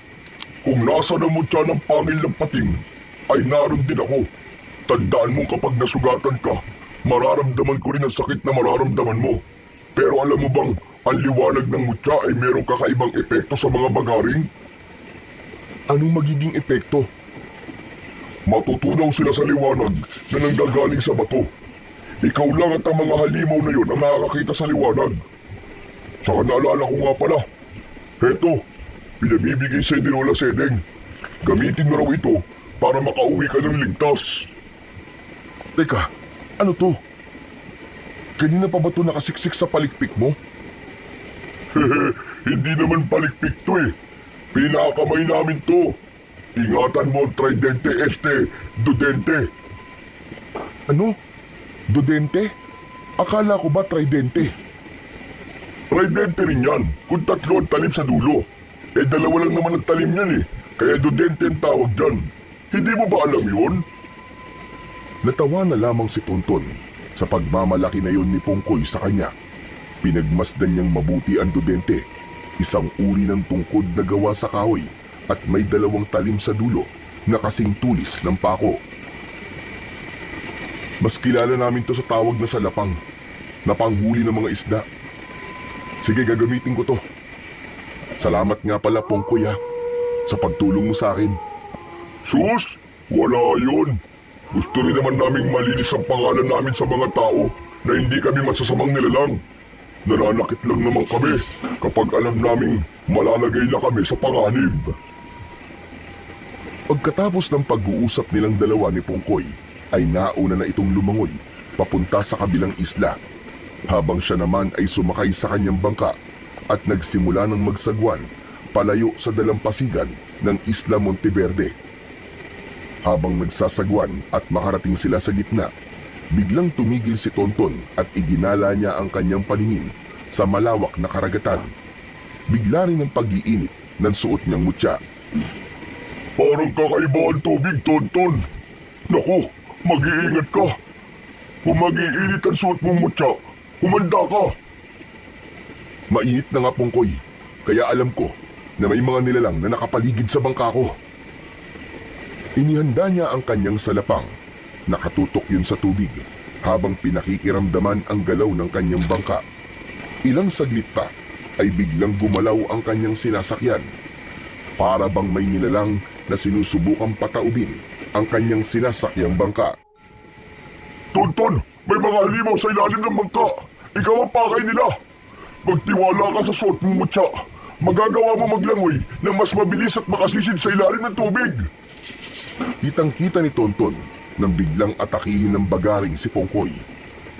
kung nasa na mutya ng pangil ng pating, ay naroon din ako. Tandaan mo kapag nasugatan ka, mararamdaman ko rin ang sakit na mararamdaman mo. Pero alam mo bang, ang liwanag ng mutya ay merong kakaibang epekto sa mga bagaring? Anong magiging epekto? Matutunaw sila sa liwanag na nanggagaling sa bato. Ikaw lang at ang mga halimaw na yon ang nakakakita sa liwanag. Saka naalala ko nga pala, heto, pinabibigay sa ni Lola Sedeng. Gamitin mo raw ito para makauwi ka ng ligtas. Teka, ano to? Kanina pa ba ito nakasiksik sa palikpik mo? Hindi naman palikpik to eh. Pinakamay namin to. Ingatan mo ang tridente dudente. Ano? Dudente? Akala ko ba tridente? Tridente rin yan, kung 3 ang talim sa dulo. Eh 2 lang naman ang talim yan eh, kaya dudente ang tawag dyan. Hindi mo ba alam yun? Natawa na lamang si Tonton sa pagmamalaki na yon ni Pongkoy sa kanya. Pinagmasdan niyang mabuti ang dudente, isang uri ng tungkod na gawa sa kahoy at may 2 talim sa dulo na kasing tulis ng pako. Mas kilala namin to sa tawag na salapang, na panghuli ng mga isda. Sige, gagamitin ko to. Salamat nga pala, Pongkoy, sa pagtulong mo sa akin. Sus, wala yun. Gusto rin naman naming malinis ang pangalan namin sa mga tao na hindi kami masasamang nilalang. Nananakit lang naman kami kapag alam naming malalagay na kami sa panganib. Pagkatapos ng pag-uusap nilang dalawa ni Pongkoy, ay nauna na itong lumangoy papunta sa kabilang isla, habang siya naman ay sumakay sa kanyang bangka at nagsimula ng magsagwan palayo sa dalampasigan ng Isla Monteverde. Habang nagsasagwan at makarating sila sa gitna, biglang tumigil si Tonton at iginala niya ang kanyang paningin sa malawak na karagatan. Bigla rin ang pag-iinit ng suot niyang mutya. Parang kakaiba ang tubig, Tonton. Naku, mag-iingat ka. Kung mag-iinit ang suot mong mutya, humanda ka. Mainit na nga, Pongkoy, kaya alam ko na may mga nilalang na nakapaligid sa bangka ko. Inihanda niya ang kanyang salapang. Nakatutok yun sa tubig habang pinakikiramdaman ang galaw ng kanyang bangka. Ilang saglit pa ay biglang gumalaw ang kanyang sinasakyan. Para bang may nilalang na sinusubukang pataubin ang kanyang sinasakyang bangka. Tonton, may mga halimaw sa ilalim ng bangka. Ikaw ang pakay nila. Magtiwala ka sa suot mong mutya. Magagawa mo maglangoy na mas mabilis at makasisid sa ilalim ng tubig. Kitang-kita ni Tonton nang biglang atakihin ng bagaring si Pongkoy.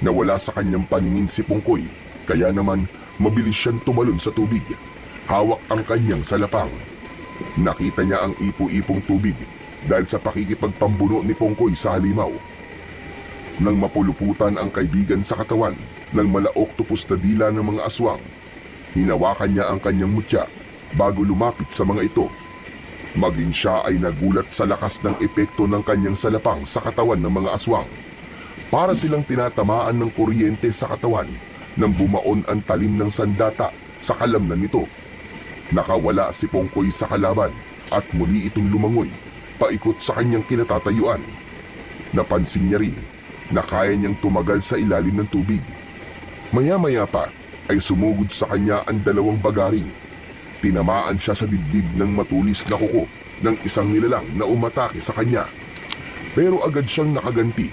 Nawala sa kanyang paningin si Pongkoy, kaya naman mabilis siyang tumalon sa tubig. Hawak ang kanyang salapang. Nakita niya ang ipo-ipong tubig dahil sa pakikipagpambuno ni Pongkoy sa halimaw. Nang mapuluputan ang kaibigan sa katawan ng mala-octopus na dila ng mga aswang, hinawakan niya ang kanyang mutya bago lumapit sa mga ito. Maging siya ay nagulat sa lakas ng epekto ng kanyang salapang sa katawan ng mga aswang. Para silang tinatamaan ng kuryente sa katawan nang bumaon ang talim ng sandata sa kalamnan nito. Nakawala si Pongkoy sa kalaban at muli itong lumangoy paikot sa kanyang kinatatayuan. Napansin niya rin na kaya niyang tumagal sa ilalim ng tubig. Maya-maya pa ay sumugod sa kanya ang dalawang bagaring. Tinamaan siya sa dibdib ng matulis na kuko ng isang nilalang na umatake sa kanya. Pero agad siyang nakaganti.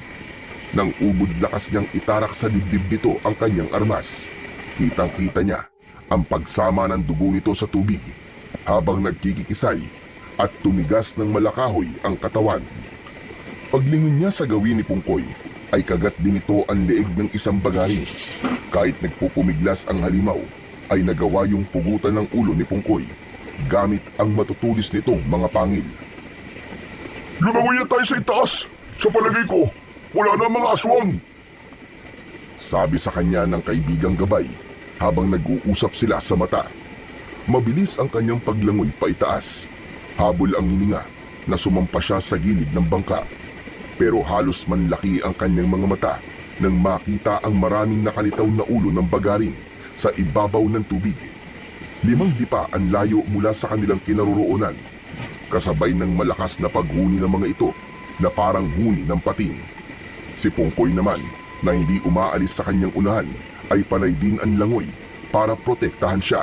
Nang ubod lakas niyang itarak sa dibdib nito ang kanyang armas. Kitang-kita niya ang pagsama ng dugo nito sa tubig habang nagkikikisay at tumigas ng malakahoy ang katawan. Paglingon niya sa gawin ni Pongkoy, ay kagat din ito ang leeg ng isang bagaring. Kahit nagpupumiglas ang halimaw, ay nagawa yung pugutan ng ulo ni Pongkoy gamit ang matutulis nitong mga pangil. Lumangoy na tayo sa itaas. Sa palagay ko, wala na mga aswang. Sabi sa kanya ng kaibigang gabay habang nag-uusap sila sa mata. Mabilis ang kanyang paglangoy paitaas. Habol ang hininga na sumampa siya sa gilid ng bangka. Pero halos manlaki ang kanyang mga mata nang makita ang maraming nakalitaw na ulo ng bagaring sa ibabaw ng tubig. 5 dipa ang layo mula sa kanilang kinaroroonan, kasabay ng malakas na paghuni ng mga ito na parang huni ng pating. Si Pongkoy naman, na hindi umaalis sa kanyang unahan, ay panay din ang langoy para protektahan siya.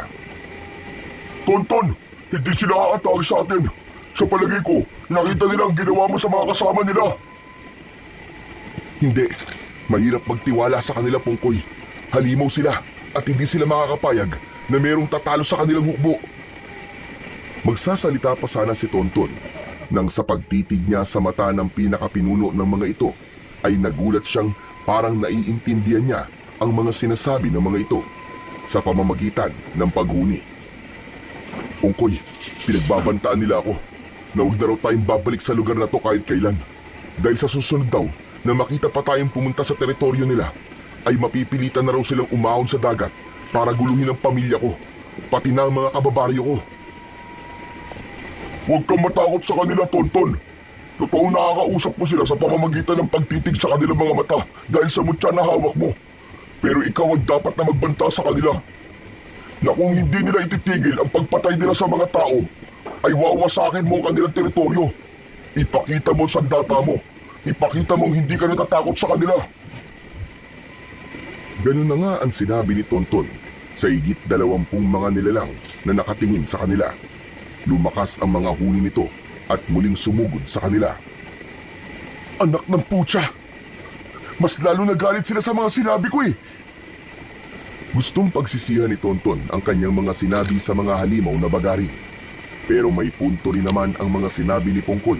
Tonton, hindi sila aatake sa atin. Sa palagay ko, nakita nila ang ginawa mo sa mga kasama nila. Hindi, mahirap magtiwala sa kanila, Pongkoy. Halimaw sila at hindi sila makakapayag na merong tatalo sa kanilang hukbo. Magsasalita pa sana si Tonton nang sa pagtitig niya sa mata ng pinakapinuno ng mga ito ay nagulat siyang parang naiintindihan niya ang mga sinasabi ng mga ito sa pamamagitan ng paghuni. Pongkoy, pinagbabantaan nila ako na huwag na raw tayong babalik sa lugar na to kahit kailan. Dahil sa susunod daw na makita pa tayong pumunta sa teritoryo nila, ay mapipilitan na raw silang umahon sa dagat para guluhin ang pamilya ko, pati na ang mga kababaryo ko. Huwag kang matakot sa kanila, Tonton. Totoong nakakausap mo sila sa pamamagitan ng pagtitig sa kanilang mga mata dahil sa mutya na hawak mo. Pero ikaw ang dapat na magbanta sa kanila. Na kung hindi nila ititigil ang pagpatay nila sa mga tao, ay wawasakin mo ang kanilang teritoryo. Ipakita mo sa data mo Ipakita mong hindi ka natatakot sa kanila. Ganun na nga ang sinabi ni Tonton sa higit 20 mga nilalang na nakatingin sa kanila. Lumakas ang mga huni nito at muling sumugod sa kanila. Anak ng putya! Mas lalo nagalit sila sa mga sinabi ko eh. Gustong pagsisihan ni Tonton ang kanyang mga sinabi sa mga halimaw na bagaring. Pero may punto rin naman ang mga sinabi ni Pongkoy.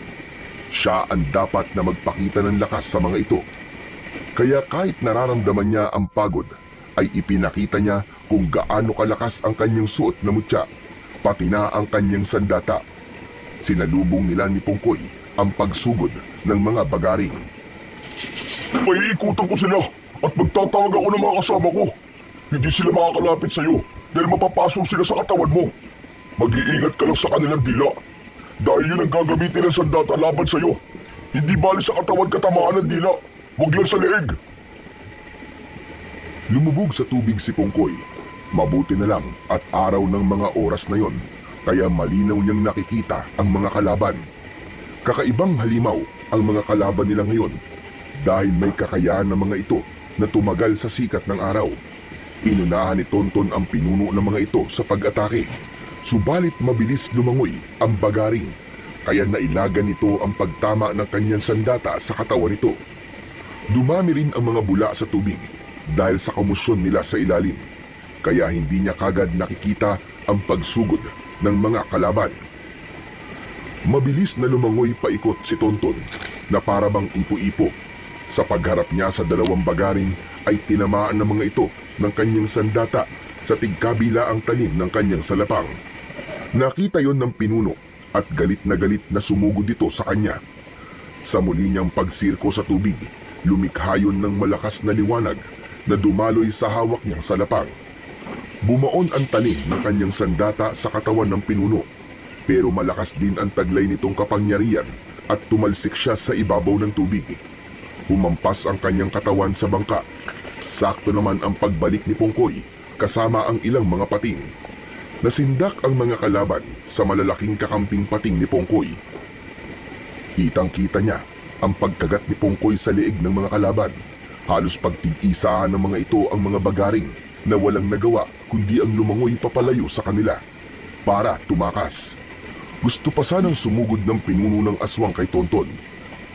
Siya ang dapat na magpakita ng lakas sa mga ito. Kaya kahit nararamdaman niya ang pagod, ay ipinakita niya kung gaano kalakas ang kanyang suot na mutya, pati na ang kanyang sandata. Sinalubong nila ni Pongkoy ang pagsugod ng mga bagaring. Maiikutan ko sila at magtatawag ako ng mga kasama ko. Hindi sila makakalapit sa iyo dahil mapapasok sila sa katawan mo. Mag-iingat ka lang sa kanilang dila dahil yun ang gagamitin ng sandata laban sa iyo. Hindi bali sa katawan katamaan ng dila, huwag lang sa leeg. Lumubog sa tubig si Pongkoy. Mabuti na lang at araw ng mga oras na yon, kaya malinaw niyang nakikita ang mga kalaban. Kakaibang halimaw ang mga kalaban nila ngayon dahil may kakayahan ng mga ito na tumagal sa sikat ng araw. Inunahan ni Tonton ang pinuno ng mga ito sa pag-atake. Subalit mabilis lumangoy ang bagaring, kaya nailagan nito ang pagtama ng kanyang sandata sa katawan nito. Dumami rin ang mga bula sa tubig dahil sa komosyon nila sa ilalim, kaya hindi niya kagad nakikita ang pagsugod ng mga kalaban. Mabilis na lumangoy paikot si Tonton na para bang ipo-ipo. Sa pagharap niya sa dalawang bagaring ay tinamaan ng mga ito ng kanyang sandata sa tigkabila ang talim ng kanyang salapang. Nakita yon ng pinuno at galit na sumugod dito sa kanya. Sa muli niyang pagsirko sa tubig, lumikha yon ng malakas na liwanag na dumaloy sa hawak niyang salapang. Bumaon ang talim ng kanyang sandata sa katawan ng pinuno, pero malakas din ang taglay nitong kapangyarihan at tumalsik siya sa ibabaw ng tubig. Humampas ang kanyang katawan sa bangka. Sakto naman ang pagbalik ni Pongkoy kasama ang ilang mga pating. Nasindak ang mga kalaban sa malalaking kakamping pating ni Pongkoy. Kitang-kita niya ang pagkagat ni Pongkoy sa leeg ng mga kalaban. Halos pagtig-isahan ng mga ito ang mga bagaring na walang nagawa kundi ang lumangoy papalayo sa kanila para tumakas. Gusto pa sanang sumugod ng pinuno ng aswang kay Tonton,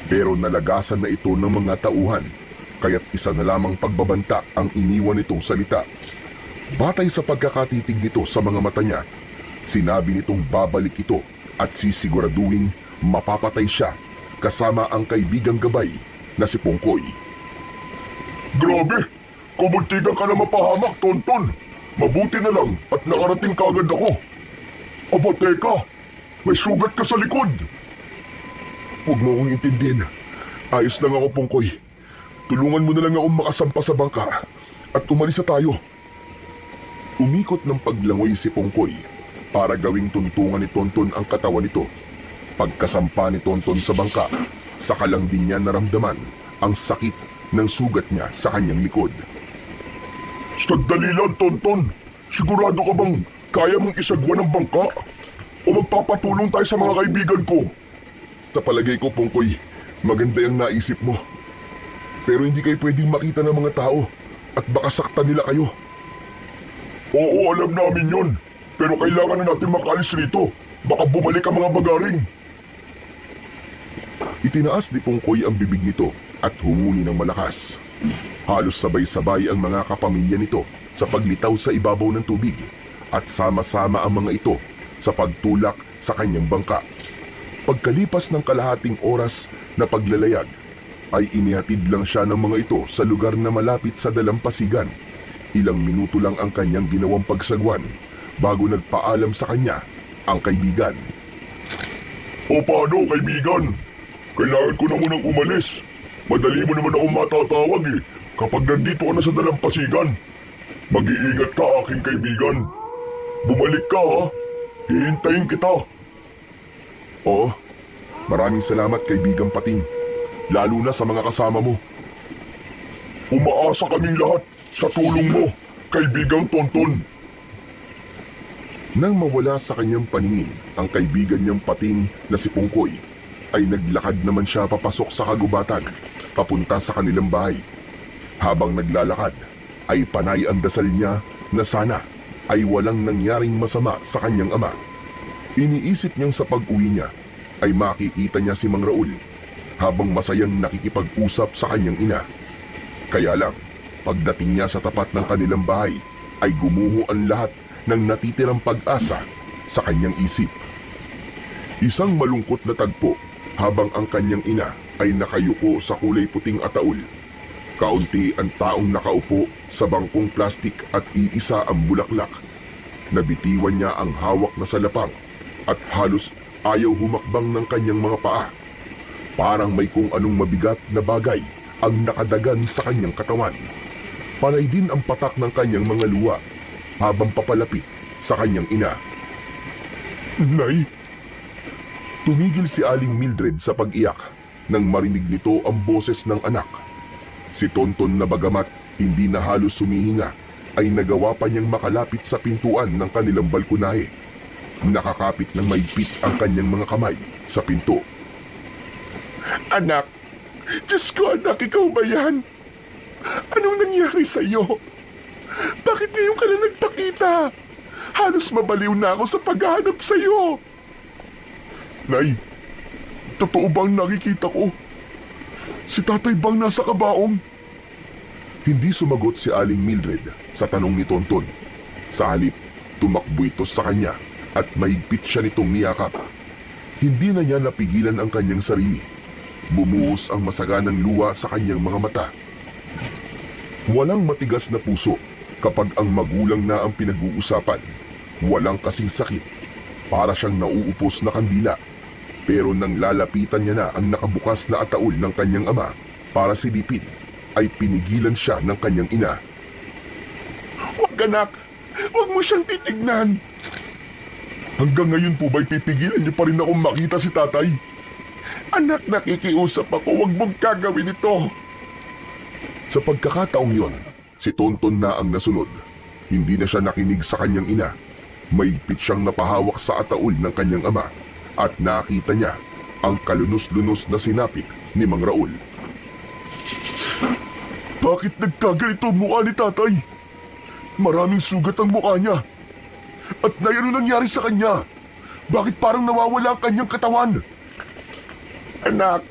pero nalagasan na ito ng mga tauhan, kaya't isa na lamang pagbabanta ang iniwan nitong salita. Batay sa pagkakatitig nito sa mga mata niya, sinabi nitong babalik ito at sisiguraduhin mapapatay siya kasama ang kaibigang gabay na si Pongkoy. Grabe! Kumuntigan ka na mapahamak, Tonton. Mabuti na lang at nakarating kagad ako. Aba, teka! May sugat ka sa likod! Huwag mo akong intindihin. Ayos lang ako, Pongkoy. Tulungan mo na lang akong makasampa sa bangka at umalis na tayo. Umikot ng paglangoy si Pongkoy para gawing tuntungan ni Tonton ang katawan nito. Pagkasampa ni Tonton sa bangka, saka lang din niya naramdaman ang sakit ng sugat niya sa kanyang likod. Sandali lang, Tonton. Sigurado ka bang kaya mong isagwan ng bangka? O magpapatulong tayo sa mga kaibigan ko? Sa palagay ko, Pongkoy, maganda yung naisip mo. Pero hindi kayo pwedeng makita ng mga tao at baka saktan nila kayo. Oo, alam namin yon. Pero kailangan na natin makaalis rito. Baka bumalik ang mga bagaring. Itinaas ni Pongkoy ang bibig nito at humuni ng malakas. Halos sabay-sabay ang mga kapamilya nito sa paglitaw sa ibabaw ng tubig at sama-sama ang mga ito sa pagtulak sa kanyang bangka. Pagkalipas ng kalahating oras na paglalayag, ay inihatid lang siya ng mga ito sa lugar na malapit sa dalampasigan. Ilang minuto lang ang kanyang ginawang pagsagwan bago nagpaalam sa kanya ang kaibigan. O paano, kaibigan? Kailangan ko na munang umalis. Madali mo naman akong matatawag eh kapag nandito ka na sa dalampasigan. Mag-iingat ka, aking kaibigan. Bumalik ka, ha? Hihintayin kita. Oo, maraming salamat, kaibigang Pating. Lalo na sa mga kasama mo. Umaasa kaming lahat sa tulong mo, kaibigang Tonton. Nang mawala sa kanyang paningin ang kaibigan niyang Pating na si Pongkoy, ay naglakad naman siya papasok sa kagubatan, papunta sa kanilang bahay. Habang naglalakad, ay panay ang dasal niya na sana ay walang nangyaring masama sa kanyang ama. Iniisip niyang sa pag-uwi niya ay makikita niya si Mang Raul habang masayang nakikipag-usap sa kanyang ina. Kaya lang, pagdating niya sa tapat ng kanilang bahay, ay gumuho ang lahat ng natitirang pag-asa sa kanyang isip. Isang malungkot na tagpo habang ang kanyang ina ay nakayuko sa kulay puting ataul. Kaunti ang taong nakaupo sa bangkong plastik at iisa ang bulaklak. Nabitiwan niya ang hawak na salapang at halos ayaw humakbang ng kanyang mga paa. Parang may kung anong mabigat na bagay ang nakadagan sa kanyang katawan. Panay din ang patak ng kanyang mga luha habang papalapit sa kanyang ina. Nay! Tumigil si Aling Mildred sa pag-iyak nang marinig nito ang boses ng anak. Si Tonton na bagamat hindi na halos sumihinga ay nagawa pa niyang makalapit sa pintuan ng kanilang balkonahe. Nakakapit ng maigpit ang kanyang mga kamay sa pinto. Anak! Diyos ko anak, ikaw ba yan? Anong nangyari sa iyo? Bakit ngayon ka na nagpakita? Halos mabaliw na ako sa paghahanap sa iyo. Nay, totoo bang nakikita ko? Si tatay bang nasa kabaong? Hindi sumagot si Aling Mildred sa tanong ni Tonton. Sa halip, tumakbo ito sa kanya at mahigpit siya nitong niyakap. Hindi na niya napigilan ang kanyang sarili. Bumuhos ang masaganang luha sa kanyang mga mata. Walang matigas na puso kapag ang magulang na ang pinag-uusapan. Walang kasing sakit. Para siyang nauupos na kandila. Pero nang lalapitan niya na ang nakabukas na ataul ng kanyang ama para silipin, ay pinigilan siya ng kanyang ina. Huwag anak! Huwag mo siyang titignan! Hanggang ngayon po ba'y pipigilan niyo pa rin akong makita si tatay? Anak, nakikiusap ako, huwag mong gagawin ito! Sa pagkakataong yon, si Tonton na ang nasunod. Hindi na siya nakinig sa kanyang ina. Maigpit siyang napahawak sa ataul ng kanyang ama. At nakita niya ang kalunos-lunos na sinapit ni Mang Raul. Bakit nagkaganito ang mukha ni tatay? Maraming sugat ang mukha niya. At na ano nangyari sa kanya? Bakit parang nawawala ang kanyang katawan? Anak,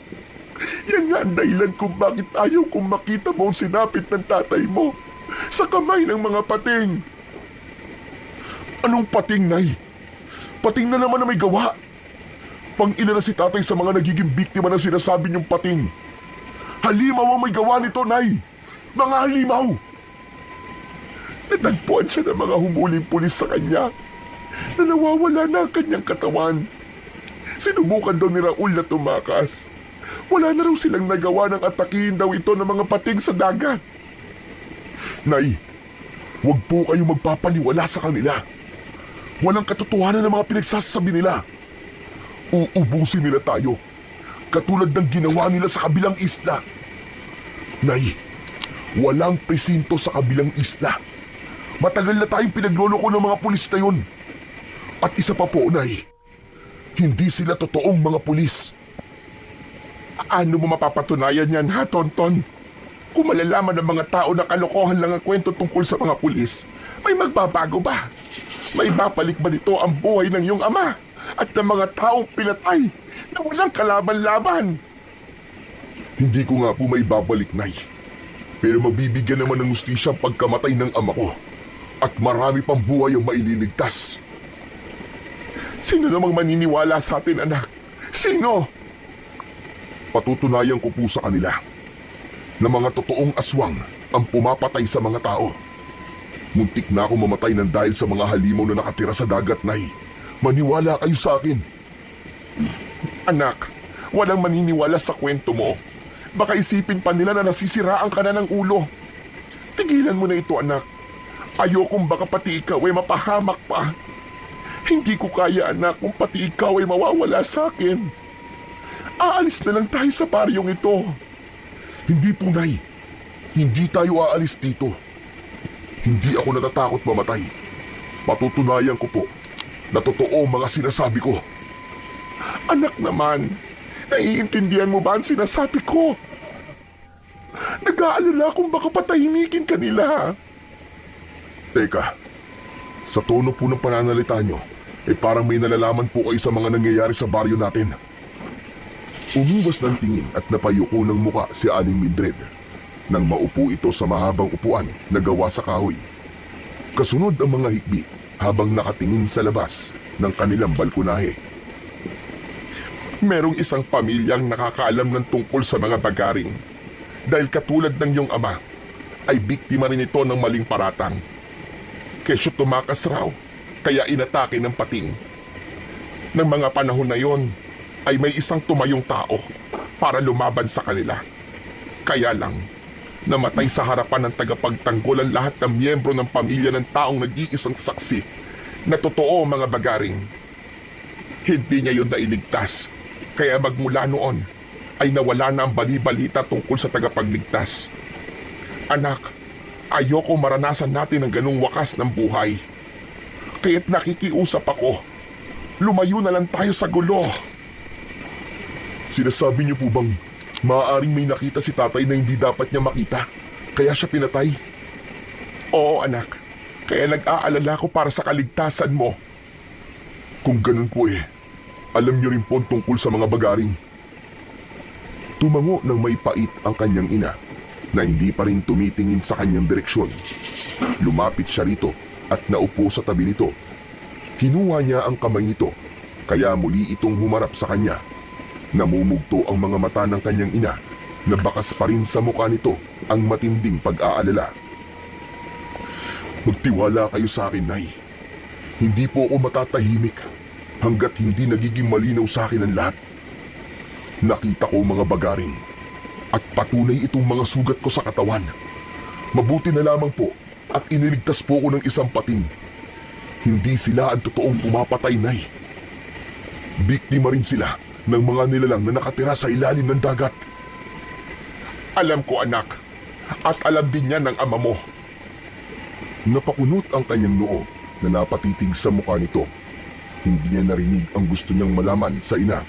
yan nga ang dahilan kung bakit ayaw kong makita mo ang sinapit ng tatay mo sa kamay ng mga pating. Anong pating, Nay? Pating na naman na may gawa. Pang-ina na si tatay sa mga nagiging biktima ng sinasabi niyong pating. Halimaw ang may gawa nito, Nay! Mga halimaw! Natagpuan siya ng mga humuling pulis sa kanya na nawawala na ang kanyang katawan. Sinubukan daw ni Raul na tumakas. Wala na raw silang nagawa ng atakihin daw ito ng mga pating sa dagat. Nay, huwag po kayong magpapaniwala sa kanila. Walang katotohanan ng mga pinagsasabi nila. Uubusin nila tayo, katulad ng ginawa nila sa kabilang isla. Nay, walang presinto sa kabilang isla. Matagal na tayong pinagloloko ng mga pulis na yun. At isa pa po, Nay, hindi sila totoong mga pulis. Ano mo mapapatunayan yan, ha, Tonton? Kung malalaman ng mga tao na kalokohan lang ang kwento tungkol sa mga pulis, may magbabago ba? May babalik ba nito ang buhay ng iyong ama? At ng mga taong pinatay na walang kalaban-laban? Hindi ko nga po may babalik, Nay. Pero mabibigyan naman ng hustisya ang pagkamatay ng ama ko. At marami pang buhay ang maililigtas. Sino namang maniniwala sa atin, anak? Sino? Patutunayan ko po sa kanila na mga totoong aswang ang pumapatay sa mga tao. Muntik na ako mamatay ng dahil sa mga halimaw na nakatira sa dagat, Nay. Maniwala kayo sa akin. Anak, walang maniniwala sa kwento mo. Baka isipin pa nila na nasisiraan ka na ng ulo. Tigilan mo na ito, anak. Ayokong baka pati ikaw ay mapahamak pa. Hindi ko kaya, anak, kung pati ikaw ay mawawala sa akin. Aalis na lang tayo sa baryong ito. Hindi po, Nay. Hindi tayo aalis dito. Hindi ako natatakot mamatay. Patutunayan ko po na totoo mga sinasabi ko. Anak naman, Naiintindihan mo ba ang sinasabi ko? Nag-aalala kung baka patahimikin ka nila. Teka, sa tono po ng pananalita nyo, parang may nalalaman po kayo sa mga nangyayari sa baryo natin. Umiwas ng tingin at napayuko ng muka si Aling Mildred nang maupo ito sa mahabang upuan na gawa sa kahoy. Kasunod ang mga hikbi habang nakatingin sa labas ng kanilang balkonahe. Merong isang pamilyang nakakaalam ng tungkol sa mga bagaring dahil katulad ng iyong ama ay biktima rin ito ng maling paratang. Kesyo tumakas raw kaya inatake ng pating. Nang mga panahon na yon ay may isang tumayong tao para lumaban sa kanila. Kaya lang, namatay sa harapan ng tagapagtanggol ang lahat ng miyembro ng pamilya ng taong nag-iisang saksi na totoo mga bagaring. Hindi niya yun nailigtas, kaya magmula noon ay nawala na ang bali-balita tungkol sa tagapagligtas. Anak, ayoko maranasan natin ang ganung wakas ng buhay. Kaya't nakikiusap ako, lumayo na lang tayo sa gulo. Sinasabi niyo po bang maaaring may nakita si tatay na hindi dapat niya makita, kaya siya pinatay? Oo anak, kaya nag-aalala ko para sa kaligtasan mo. Kung ganun po alam niyo rin po tungkol sa mga bagaring. Tumango ng may pait ang kanyang ina na hindi pa rin tumitingin sa kanyang direksyon. Lumapit siya rito at naupo sa tabi nito. Kinuha niya ang kamay nito, kaya muli itong humarap sa kanya. Namumugto ang mga mata ng kanyang ina na bakas pa rin sa mukha nito ang matinding pag-aalala. Magtiwala kayo sa akin, Nay. Hindi po ako matatahimik hanggat hindi nagiging malinaw sa akin ang lahat. Nakita ko mga bagaring at patunay itong mga sugat ko sa katawan. Mabuti na lamang po at iniligtas po ko ng isang pating. Hindi sila ang totoong pumapatay, Nay. Biktima rin sila ng mga nilalang na nakatira sa ilalim ng dagat. Alam ko anak, at alam din niya ng ama mo. Napakunot ang kanyang noo na napatitig sa mukha nito. Hindi niya narinig ang gusto niyang malaman sa ina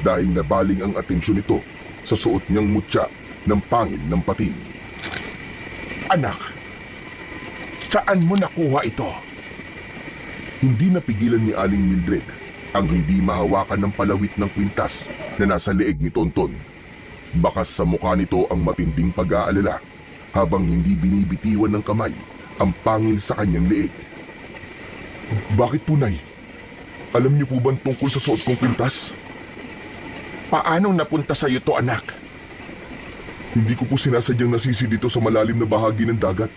dahil nabaling ang atensyon nito sa suot niyang mutya ng pangil ng pating. Anak, saan mo nakuha ito? Hindi napigilan ni Aling Mildred ang hindi mahawakan ng palawit ng kwintas na nasa leeg ni Tonton. Bakas sa mukha nito ang matinding pag-aalala habang hindi binibitiwan ng kamay ang pangil sa kanyang leeg. Bakit po, Nay? Alam niyo po ba tungkol sa suot kong kwintas? Paanong napunta sa iyo to, anak? Hindi ko po sinasadyang nasisi dito sa malalim na bahagi ng dagat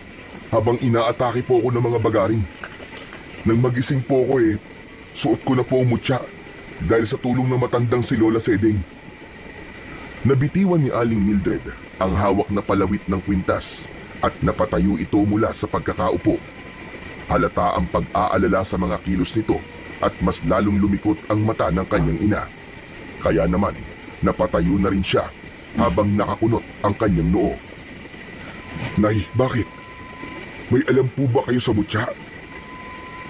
habang inaatake po ako ng mga bagaring. Nang magising po ako suot ko na po ang mutya dahil sa tulong ng matandang si Lola Seding. Nabitiwan ni Aling Mildred ang hawak na palawit ng kwintas at napatayo ito mula sa pagkakaupo. Halata ang pag-aalala sa mga kilos nito at mas lalong lumikot ang mata ng kanyang ina. Kaya naman, napatayo na rin siya habang nakakunot ang kanyang noo. Nay, bakit? May alam po ba kayo sa mutya?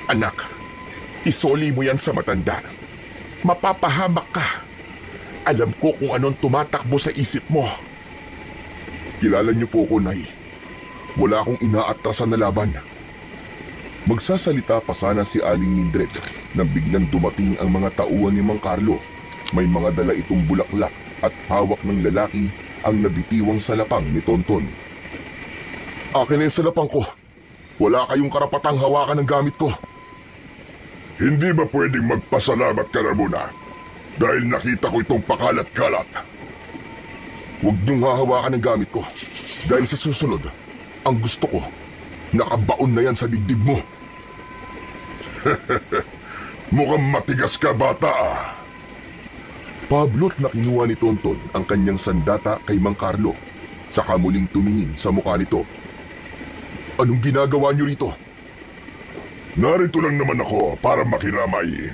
Anak, isoli mo yan sa matanda. Mapapahamak ka. Alam ko kung anong tumatakbo sa isip mo. Kilala niyo po ako, Nay. Wala akong inaatrasan na laban. Magsasalita pa sana si Aling Mildred nang biglang dumating ang mga tauhan ni Mang Carlo. May mga dala itong bulaklak at hawak ng lalaki ang nabitiwang salapang ni Tonton. Akin na yung salapang ko. Wala kayong karapatang hawakan ng gamit ko. Hindi ba pwedeng magpasalamat ka na muna? Dahil nakita ko itong pakalat-kalat. Huwag niyong hahawakan ng gamit ko. Dahil sa susunod, ang gusto ko, nakabaon na yan sa dibdib mo. Mukhang matigas ka, bata. Pablot na kinuha ni Tonton ang kanyang sandata kay Mang Carlo, saka muling tumingin sa mukha nito. Anong ginagawa niyo rito? Narito lang naman ako para makiramay.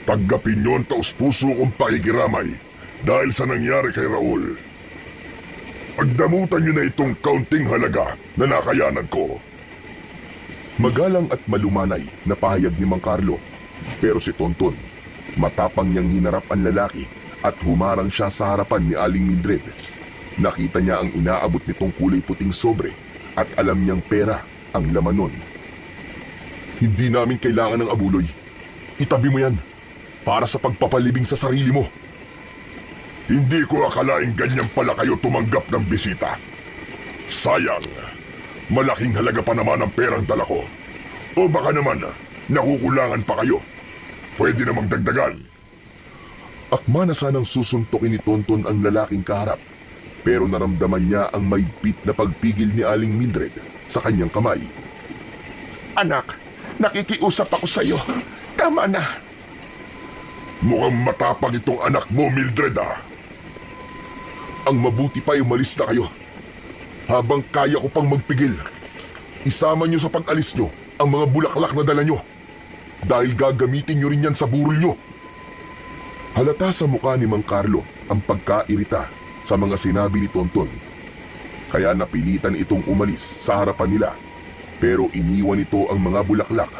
Tanggapin niyo ang taus-puso kong pakikiramay dahil sa nangyari kay Raul. Pagdamutan niyo na itong kaunting halaga na nakayanan ko. Magalang at malumanay na pahayag ni Mang Carlo, pero si Tonton, matapang niyang hinarap ang lalaki at humarang siya sa harapan ni Aling Mildred. Nakita niya ang inaabot nitong kulay puting sobre at alam niyang pera ang laman nun. Hindi namin kailangan ng abuloy. Itabi mo yan para sa pagpapalibing sa sarili mo. Hindi ko akalaing ganyan pala kayo tumanggap ng bisita. Sayang, malaking halaga pa naman ang perang dala ko. O baka naman, nakukulangan pa kayo. Pwede namang dagdagan. Akma na sanang susuntukin ni Tonton ang lalaking kaharap, pero naramdaman niya ang mahigpit na pagpigil ni Aling Mildred sa kanyang kamay. Anak, nakikiusap ako sa iyo. Tama na. Mukhang matapang itong anak mo, Mildred ah. Ang mabuti pa ay umalis na kayo. Habang kaya ko pang magpigil, isama niyo sa pag-alis niyo ang mga bulaklak na dala niyo. Dahil gagamitin niyo rin yan sa burol niyo. Halata sa mukha ni Mang Carlo ang pagkairita sa mga sinabi ni Tonton. Kaya napilitan itong umalis sa harapan nila, pero iniwan ito ang mga bulaklak.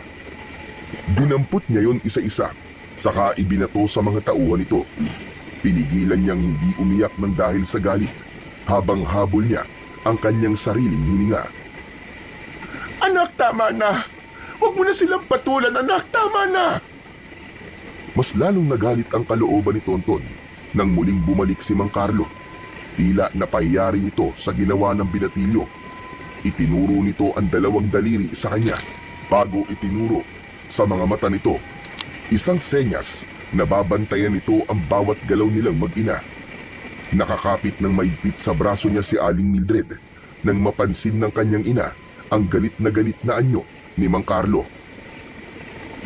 Dinampot niya yon isa-isa, saka ibinato sa mga tauhan nito. Pinigilan niyang hindi umiyak ng dahil sa galit, habang habol niya ang kanyang sariling hininga. Anak, tama na. Huwag mo na silang patulan, anak. Tama na. Mas lalong nagalit ang kalooban ni Tonton nang muling bumalik si Mang Carlo. Tila napahiya rin ito sa ginawa ng binatilyo. Itinuro nito ang dalawang daliri sa kanya bago itinuro sa mga mata nito. Isang senyas na babantayan nito ang bawat galaw nilang mag-ina. Nakakapit ng maigpit sa braso niya si Aling Mildred nang mapansin ng kanyang ina ang galit na anyo ni Mang Carlo.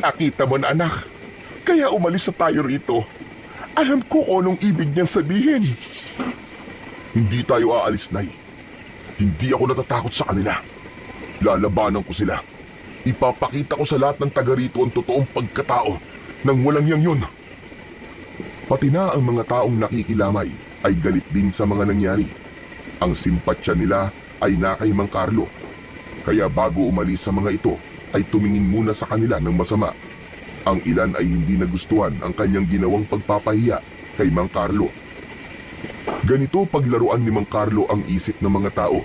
Nakita mo na, anak. Kaya umalis na tayo rito. Alam ko kung anong ibig niyang sabihin. Hindi tayo aalis, Nay. Hindi ako natatakot sa kanila. Lalabanan ko sila. Ipapakita ko sa lahat ng taga rito ang totoong pagkatao ng walang yang yun. Pati na ang mga taong nakikilamay ay galit din sa mga nangyari. Ang simpatsya nila ay na kay Mang Carlo. Kaya bago umalis sa mga ito ay tumingin muna sa kanila ng masama. Ang ilan ay hindi nagustuhan ang kanyang ginawang pagpapahiya kay Mang Carlo. Ganito paglaruan ni Mang Carlo ang isip ng mga tao.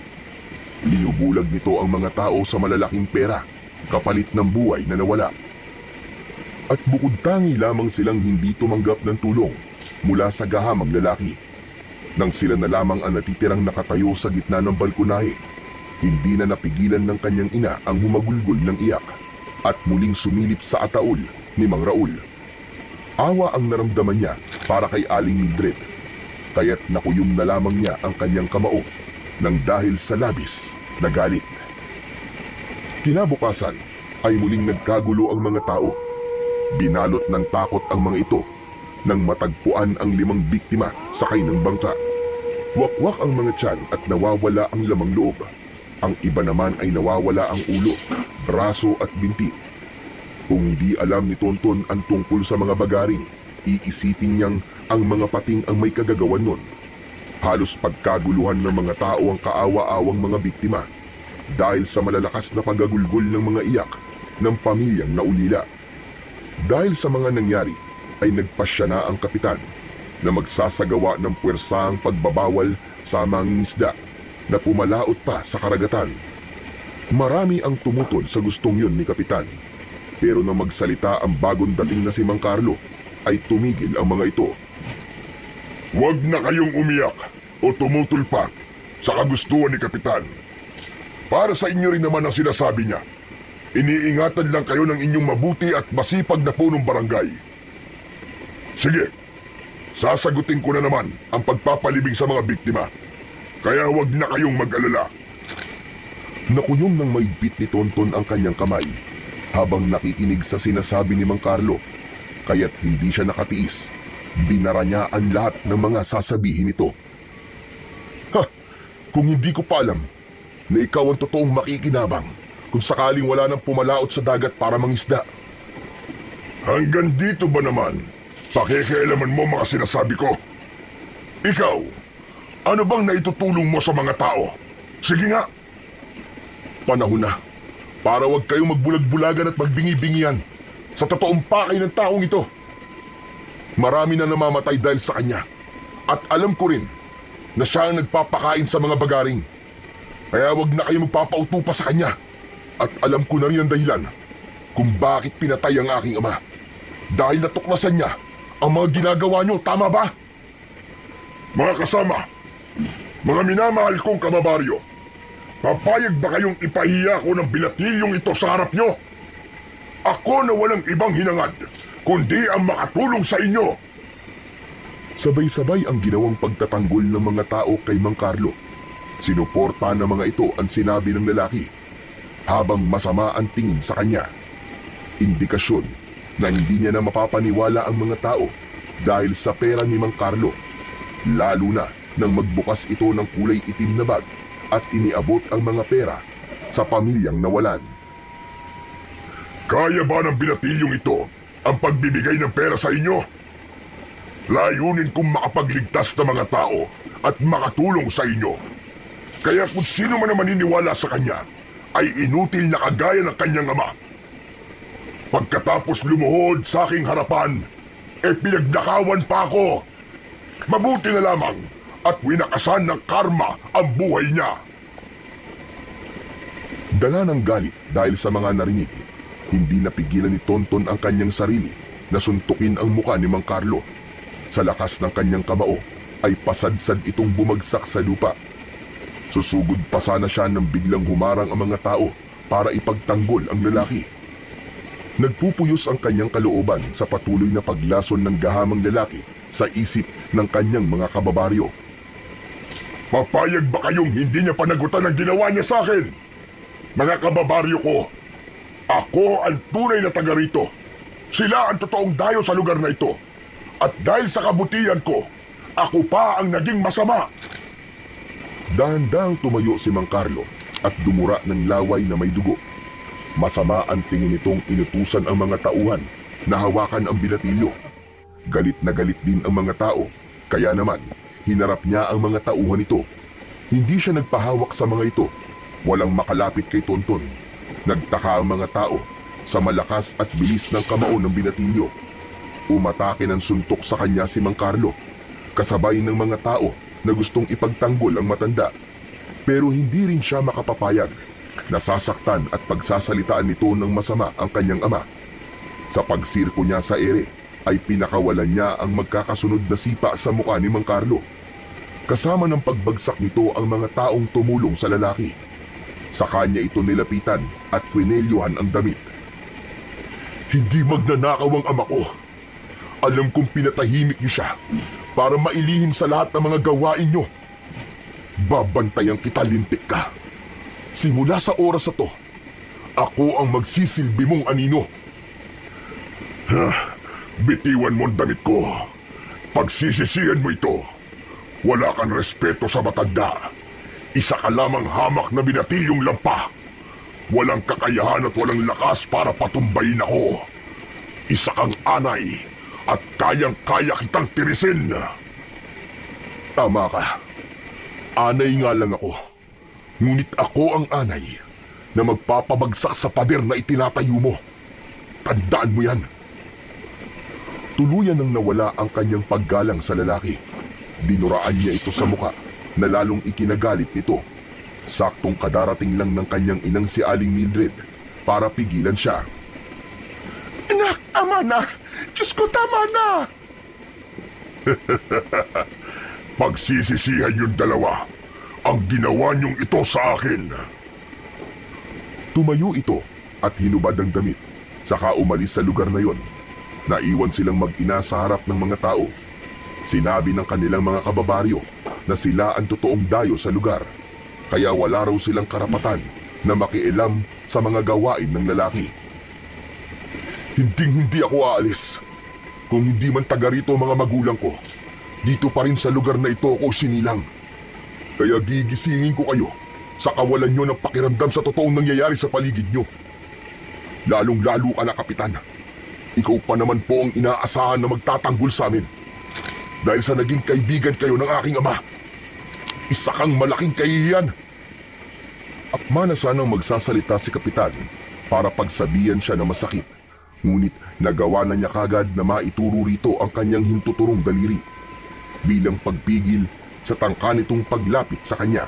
Linubulag nito ang mga tao sa malalaking pera, kapalit ng buhay na nawala. At bukod tangi lamang silang hindi tumanggap ng tulong mula sa gahamang lalaki. Nang sila na lamang ang natitirang nakatayo sa gitna ng balkonahe, hindi na napigilan ng kanyang ina ang humagulgol ng iyak at muling sumilip sa ataol ni Mang Raul. Awa ang naramdaman niya para kay Aling Mildred, kaya't nakuyom na lamang niya ang kanyang kamao nang dahil sa labis na galit. Kinabukasan ay muling nagkagulo ang mga tao. Binalot ng takot ang mga ito nang matagpuan ang 5 biktima sakay ng bangka. Wakwak ang mga tiyan at nawawala ang lamang loob. Ang iba naman ay nawawala ang ulo, braso at binti. Kung hindi alam ni Tonton ang tungkol sa mga bagaring, iisipin niyang ang mga pating ang may kagagawan nun. Halos pagkaguluhan ng mga tao ang kaawa-awang mga biktima dahil sa malalakas na pagagulgol ng mga iyak ng pamilyang naulila. Dahil sa mga nangyari ay nagpasya na ang kapitan na magsasagawa ng puwersahang pagbabawal sa mangingisda na pumalaot pa sa karagatan. Marami ang tumutol sa gustong yun ni kapitan, pero nang magsalita ang bagong dating na si Mang Carlo ay tumigil ang mga ito. Huwag na kayong umiyak o tumutol pa sa kagustuhan ni kapitan. Para sa inyo rin naman ang sinasabi niya. Iniingatan lang kayo ng inyong mabuti at masipag na punong barangay. Sige, sasagutin ko na naman ang pagpapalibing sa mga biktima. Kaya huwag na kayong mag-alala. Nakuyong ng maigpit ni Tonton ang kanyang kamay habang nakikinig sa sinasabi ni Mang Carlo, kaya't hindi siya nakatiis. Binara niya ang lahat ng mga sasabihin nito. Ha! Kung hindi ko pa alam na ikaw ang totoong makikinabang kung sakaling wala nang pumalaot sa dagat para mangisda. Hanggang dito ba naman pakikialaman mo mga sinasabi ko? Ikaw, ano bang naitutulong mo sa mga tao? Sige nga. Panahon na para wag kayong magbulag-bulagan at magbingi-bingian sa totoong pakay ng taong ito. Marami na namamatay dahil sa kanya. At alam ko rin na siya ang nagpapakain sa mga bagaring. Kaya wag na kayo magpapauto pa sa kanya. At alam ko na rin ang dahilan kung bakit pinatay ang aking ama. Dahil natuklasan niya ang mga ginagawa niyo, tama ba? Mga kasama, mga minamahal kong kababaryo, papayag ba kayong ipahiya ko ng binatilyong ito sa harap nyo? Ako na walang ibang hinangad, kundi ang makatulong sa inyo. Sabay-sabay ang ginawang pagtatanggol ng mga tao kay Mang Carlo. Sinuporta ng mga ito ang sinabi ng lalaki, habang masama ang tingin sa kanya. Indikasyon na hindi niya na mapapaniwala ang mga tao dahil sa pera ni Mang Carlo, lalo na nang magbukas ito ng kulay itim na bag at iniabot ang mga pera sa pamilyang nawalan. Kaya ba ng binatilyong ito ang pagbibigay ng pera sa inyo? Layunin kong makapagligtas ng mga tao at makatulong sa inyo. Kaya kung sino man ang maniniwala sa kanya, ay inutil na kagaya ng kanyang ama. Pagkatapos lumuhod sa aking harapan, pinagnakawan pa ako. Mabuti na lamang at winakasan ng karma ang buhay niya. Dala ng galit dahil sa mga narinig, hindi napigilan ni Tonton ang kanyang sarili na suntukin ang muka ni Mang Carlo. Sa lakas ng kanyang kamao ay pasadsad itong bumagsak sa lupa. Susugod pa sana siya nang biglang humarang ang mga tao para ipagtanggol ang lalaki. Nagpupuyos ang kanyang kalooban sa patuloy na paglason ng gahamang lalaki sa isip ng kanyang mga kababaryo. Papayag ba kayong hindi niya panagutan ang ginawa niya sa akin? Mga kababaryo ko, ako ang tunay na taga rito. Sila ang totoong dayo sa lugar na ito. At dahil sa kabutihan ko, ako pa ang naging masama. Dahan-dahang tumayo si Mang Carlo at dumura ng laway na may dugo. Masama ang tingin nitong inutusan ang mga tauhan na hawakan ang binatilyo. Galit na galit din ang mga tao, kaya naman hinarap niya ang mga tauhan nito. Hindi siya nagpahawak sa mga ito. Walang makalapit kay Tonton. Nagtaka ang mga tao sa malakas at bilis ng kamao ng binatilyo. Umatake ng suntok sa kanya si Mang Carlo, kasabay ng mga tao na gustong ipagtanggol ang matanda. Pero hindi rin siya makapapayag. Nasasaktan at pagsasalitaan nito ng masama ang kanyang ama. Sa pagsirko niya sa ere, ay pinakawalan niya ang magkakasunod na sipa sa mukha ni Mang Carlo. Kasama ng pagbagsak nito ang mga taong tumulong sa lalaki. Sa kanya ito nilapitan at kwinelyuhan ang damit. Hindi magnanakaw ang ama ko. Alam kong pinatahimik niyo siya para mailihim sa lahat ng mga gawain niyo. Babantayan kita, lintik ka. Simula sa oras na to, ako ang magsisilbi mong anino. Bitiwan mo ang damit ko. Pagsisisihan mo ito. Wala kang respeto sa matanda. Isa ka lamang hamak na binatilyong lampa. Walang kakayahan at walang lakas para patumbayin ako. Isa kang anay at kayang-kaya kitang tirisin. Tama ka. Anay nga lang ako. Ngunit ako ang anay na magpapabagsak sa pader na itinatayo mo. Tandaan mo yan. Tuluyan nang nawala ang kanyang paggalang sa lalaki. Dinuraan niya ito sa muka na lalong ikinagalit nito. Saktong kadarating lang ng kanyang inang si Aling Mildred para pigilan siya. Anak, ama na! Diyos ko, tama na! Pagsisisihan yung dalawa ang ginawa niyong ito sa akin. Tumayo ito at hinubad ang damit. Saka umalis sa lugar na yon. Naiwan silang mag-ina sa harap ng mga tao. Sinabi ng kanilang mga kababaryo na sila ang totoong dayo sa lugar. Kaya wala raw silang karapatan na makialam sa mga gawain ng lalaki. Hindi ako aalis. Kung hindi man taga rito mga magulang ko, dito pa rin sa lugar na ito ako sinilang. Kaya gigisingin ko kayo sa kawalan nyo ng pakiramdam sa totoong nangyayari sa paligid nyo. Lalong-lalo ka na, Kapitan. Ikaw pa naman po ang inaasahan na magtatanggol sa amin. Dahil sa naging kaibigan kayo ng aking ama. Isa kang malaking kahihiyan. Akma na sanang magsasalita si Kapitan para pagsabihan siya na masakit. Ngunit nagawa na niya kagad na maituro rito ang kanyang hintuturong daliri bilang pagpigil sa tangka nitong paglapit sa kanya.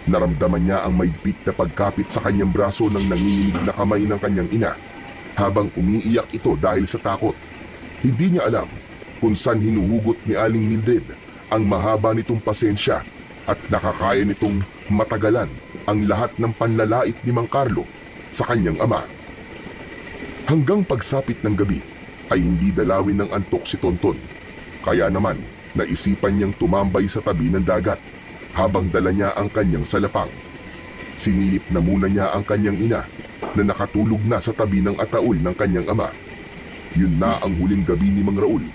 Naramdaman niya ang maigpit na pagkapit sa kanyang braso ng nanginginig na kamay ng kanyang ina habang umiiyak ito dahil sa takot. Hindi niya alam kung saan hinuhugot ni Aling Mildred ang mahaba nitong pasensya at nakakaya nitong matagalan ang lahat ng panlalait ni Mang Carlo sa kanyang ama. Hanggang pagsapit ng gabi ay hindi dalawin ng antok si Tonton. Kaya naman naisipan niyang tumambay sa tabi ng dagat habang dala niya ang kanyang salapang. Sinilip na muna niya ang kanyang ina na nakatulog na sa tabi ng ataol ng kanyang ama. Yun na ang huling gabi ni Mang Raul.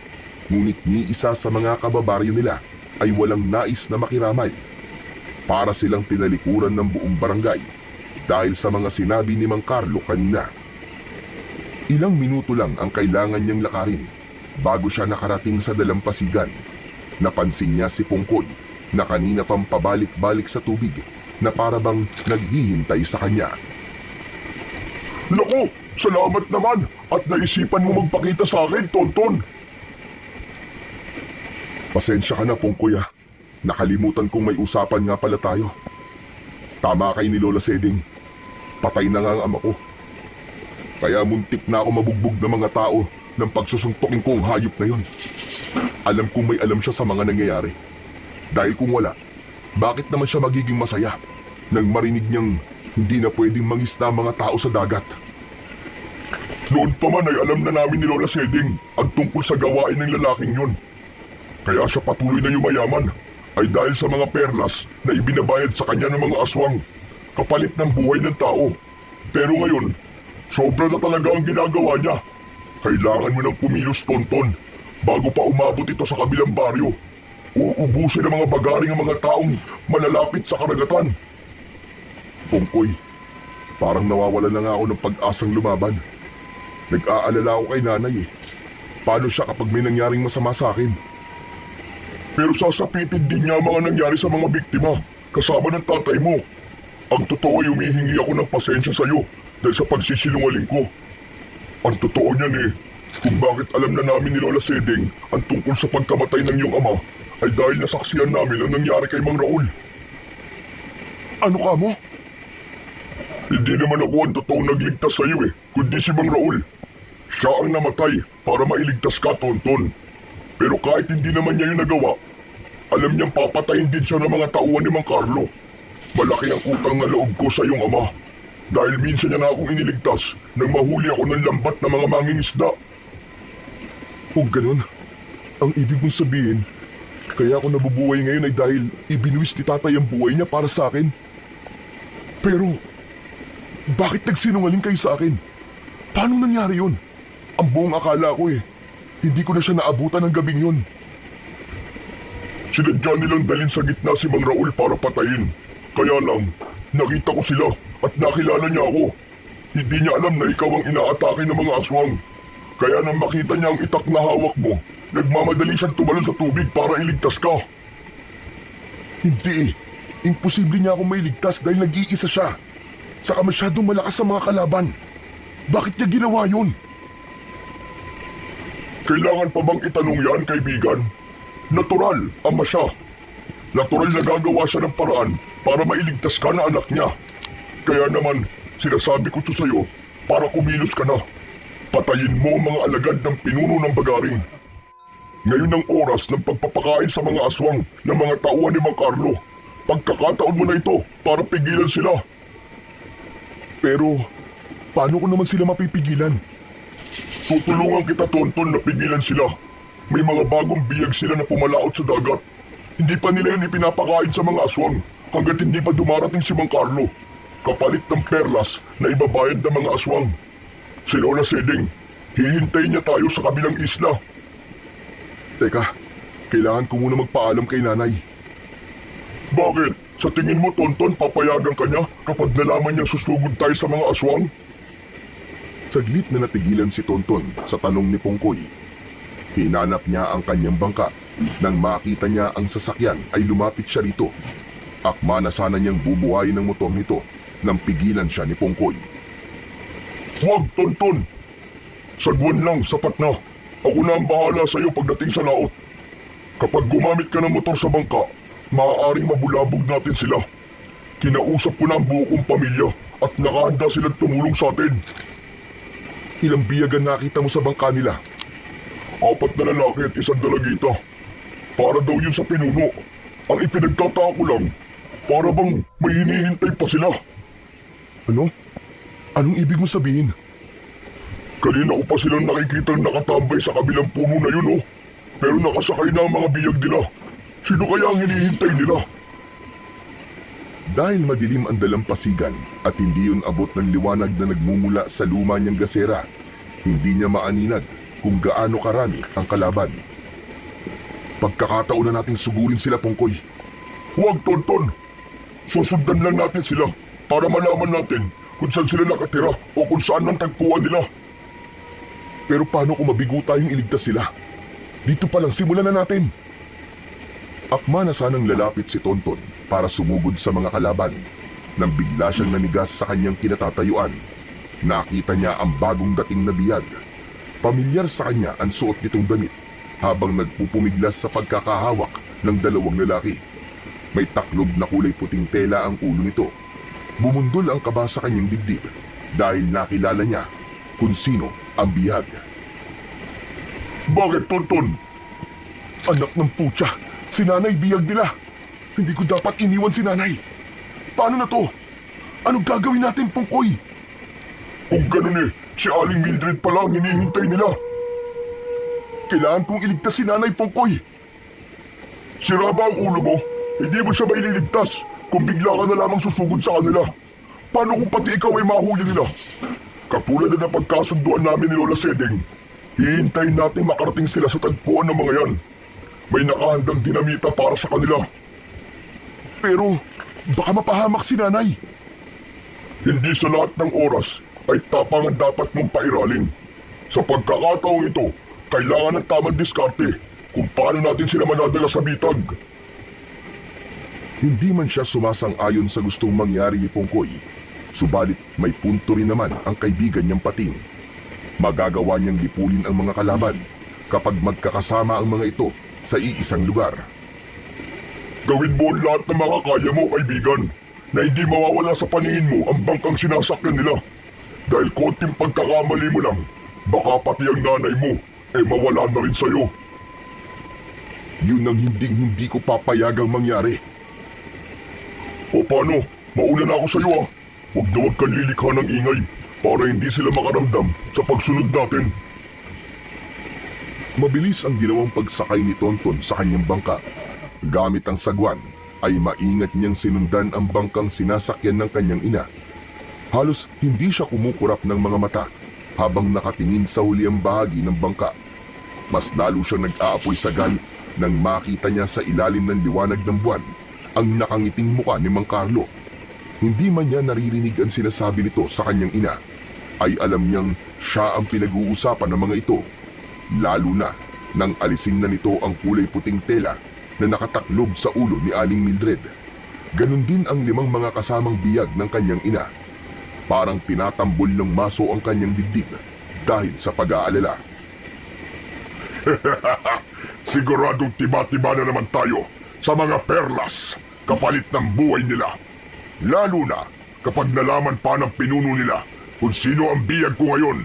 Ngunit ni isa sa mga kababaryo nila ay walang nais na makiramay. Para silang tinalikuran ng buong barangay dahil sa mga sinabi ni Mang Carlo kanina. Ilang minuto lang ang kailangan niyang lakarin bago siya nakarating sa dalampasigan. Napansin niya si Pungkoy na kanina pang pabalik-balik sa tubig na parabang naghihintay sa kanya. Naku, salamat naman at naisipan mo magpakita sa akin, Tonton. Pasensya ka na, Pungkoy ah. Nakalimutan kong may usapan nga pala tayo. Tama kay ni Lola Seding. Patay na nga ang ama ko. Kaya muntik na ako mabugbog ng mga tao ng pagsusuntokin kong hayop na yon. Alam kong may alam siya sa mga nangyayari. Dahil kung wala, bakit naman siya magiging masaya nang marinig niyang hindi na pwedeng mangisda ang mga tao sa dagat? Noon pa man ay alam na namin ni Lola Seding ang tungkol sa gawain ng lalaking yon. Kaya siya patuloy na yumayaman ay dahil sa mga perlas na ibinabayad sa kanya ng mga aswang kapalit ng buhay ng tao. Pero ngayon, sobra na talaga ang ginagawa niya. Kailangan mo ng kumilos, Tonton, bago pa umabot ito sa kabilang baryo. Uubusin ng mga bagaring ang mga taong malalapit sa karagatan. Pungkoy, parang nawawala na nga ako ng pag-asang lumaban. Nag-aalala ako kay nanay eh. Paano siya kapag may nangyaring masama sa akin? Pero sasapitin din niya ang mga nangyari sa mga biktima, kasama ng tatay mo. Ang totoo ay humihingi ako ng pasensya sa iyo dahil sa pagsisinungaling ko. Ang totoo niyan eh, kung bakit alam na namin ni Lola Seding ang tungkol sa pagkamatay ng iyong ama ay dahil nasaksiyan namin ang nangyari kay Mang Raul. Ano ka mo? Hindi naman ako ang totoong nagligtas sa iyo eh, kundi si Mang Raul. Siya ang namatay para mailigtas ka, Tonton. Pero kahit hindi naman niya yung nagawa, alam niyang papatayin din siya ng mga tauhan ni Mang Carlo. Malaki ang utang na loob ko sa iyong ama. Dahil minsan niya na akong iniligtas nang mahuli ako ng lambat na mga mangingisda. Kung ganun, ang ibig mong sabihin, kaya ako nabubuhay ngayon ay dahil ibinuwis ni tatay ang buhay niya para sa akin. Pero, bakit nagsinungaling kayo sa akin? Paano nangyari yun? Ang buong akala ko eh, hindi ko na siya naabutan ng gabing yun. Sinadya nilang dalhin sa gitna si Mang Raul para patayin. Kaya lang, nakita ko sila at nakilala niya ako. Hindi niya alam na ikaw ang inaatake ng mga aswang. Kaya nang makita niya ang itak na hawak mo, nagmamadali siyang tumalon sa tubig para iligtas ka. Hindi eh. Imposible niya akong mailigtas dahil nag-iisa siya. Saka masyadong malakas sa mga kalaban. Bakit niya ginawa yun? Kailangan pa bang itanong yan, kaibigan? Natural, ama siya. Natural na gagawa siya ng paraan para mailigtas ka na anak niya. Kaya naman, sinasabi ko ito sa'yo para kumilos ka na. Patayin mo ang mga alagad ng pinuno ng bagaring. Ngayon ang oras ng pagpapakain sa mga aswang ng mga tauhan ni Mang Carlo. Pagkakataon mo na ito para pigilan sila. Pero, paano ko naman sila mapipigilan? Tutulungan kita, Tonton, na pigilan sila. May mga bagong biyag sila na pumalaot sa dagat. Hindi pa nila yun ipinapakain sa mga aswang hanggat hindi pa dumarating si Mang Carlo. Kapalit ng perlas na ibabayad ng mga aswang. Si Lola Seding, hihintayin niya tayo sa kabilang isla. Teka, kailangan ko muna magpaalam kay nanay. Bakit? Sa tingin mo, Tonton, papayagan ka niya kapag nalaman niyang susugod tayo sa mga aswang? Saglit na natigilan si Tonton sa tanong ni Pungkoy. Hinanap niya ang kanyang bangka. Nang makita niya ang sasakyan ay lumapit siya rito. Akma na sana niyang bubuhayin ng motor nito nang pigilan siya ni Pungkoy. Huwag, Tonton! Sagwan lang, sapat na. Ako na ang bahala sa iyo pagdating sa laot. Kapag gumamit ka ng motor sa bangka, maaaring mabulabog natin sila. Kinausap ko na ang buo kong pamilya at nakahanda silang tumulong sa atin. Ilang biyagan nakita mo sa bangka nila? 4 na lalaki at 1 dalagita. Para daw yun sa pinuno. Ang ipinagtataka ko lang, para bang may hinihintay pa sila. Ano? Anong ibig mo sabihin? Kanina ko pa silang nakikitang nakatambay sa kabilang puno na yun, oh. Pero nakasakay na ang mga biyag nila. Sino kaya ang hinihintay nila? Dahil madilim ang dalampasigan at hindi yun abot ng liwanag na nagmumula sa luma niyang gasera, hindi niya maaninag kung gaano karami ang kalaban. Pagkakataon na nating sugurin sila, Pungkoy. Huwag, Tonton. Susundan lang natin sila para malaman natin kung saan sila nakatira o kung saan ang tagpuan nila. Pero paano kung mabigo tayong iligtas sila? Dito pa lang, simulan na natin. Akma na sanang lalapit si Tonton para sumugod sa mga kalaban. Nang bigla siyang nanigas sa kanyang kinatatayuan, nakita niya ang bagong dating na biyag. Pamilyar sa kanya ang suot nitong damit habang nagpupumiglas sa pagkakahawak ng dalawang lalaki. May taklob na kulay puting tela ang ulo nito. Bumundol ang kaba sa kanyang dibdib dahil nakilala niya kung sino ang biyag. Bakit, Tonton? Anak ng putya, si nanay biyag nila. Hindi ko dapat iniwan si nanay. Paano na to? Anong gagawin natin, Pungkoy? Kung ganun si Aling Mildred pa lang hinihintay nila. Kailangan kong iligtas si nanay, Pungkoy. Sira ba ang ulo mo? Hindi mo siya maililigtas kung bigla ka na lamang susugod sa kanila. Paano kung pati ikaw ay mahuli nila? Katulad na napagkasunduan namin ni Lola Seding, hihintayin natin makarating sila sa tagpuan ng mga yan. May nakahandang dinamita para sa kanila. Pero baka mapahamak si nanay. Hindi sa lahat ng oras ay tapangan dapat mong pairalin. Sa pagkakataong ito, kailangan ng tamang diskarte kung paano natin sila manadala sa bitag. Hindi man siya sumasang-ayon sa gustong mangyari ni Pungkoy, subalit may punto rin naman ang kaibigan niyang Pating. Magagawa niyang lipulin ang mga kalaban kapag magkakasama ang mga ito sa iisang lugar. Gawin mo ang lahat ng makakaya mo, kaibigan, na hindi mawawala sa paningin mo ang bangkang sinasakyan nila. Dahil konting pagkakamali mo lang, baka pati ang nanay mo ay mawala na rin sa'yo. Yun ang hindi ko papayagang mangyari. O paano? Mauna na ako sa'yo, ah. Huwag na huwag kang lilikha ng ingay para hindi sila makaramdam sa pagsunod natin. Mabilis ang ginawang pagsakay ni Tonton sa kanyang bangka. Gamit ang sagwan, ay maingat niyang sinundan ang bangkang sinasakyan ng kanyang ina. Halos hindi siya kumukurap ng mga mata habang nakatingin sa huliang bahagi ng bangka. Mas lalo siyang nag-aapoy sa galit nang makita niya sa ilalim ng liwanag ng buwan ang nakangiting muka ni Mang Carlo. Hindi man niya naririnig ang sinasabi nito sa kanyang ina, ay alam niyang siya ang pinag-uusapan ng mga ito, lalo na nang alisin na nito ang kulay puting tela na nakataklob sa ulo ni Aling Mildred. Ganon din ang 5 mga kasamang biyag ng kanyang ina. Parang tinatambol ng maso ang kanyang dibdib dahil sa pag-aalala. Siguradong tiba-tiba na naman tayo sa mga perlas kapalit ng buhay nila. Lalo na kapag nalaman pa ng pinuno nila kung sino ang biyag ko ngayon.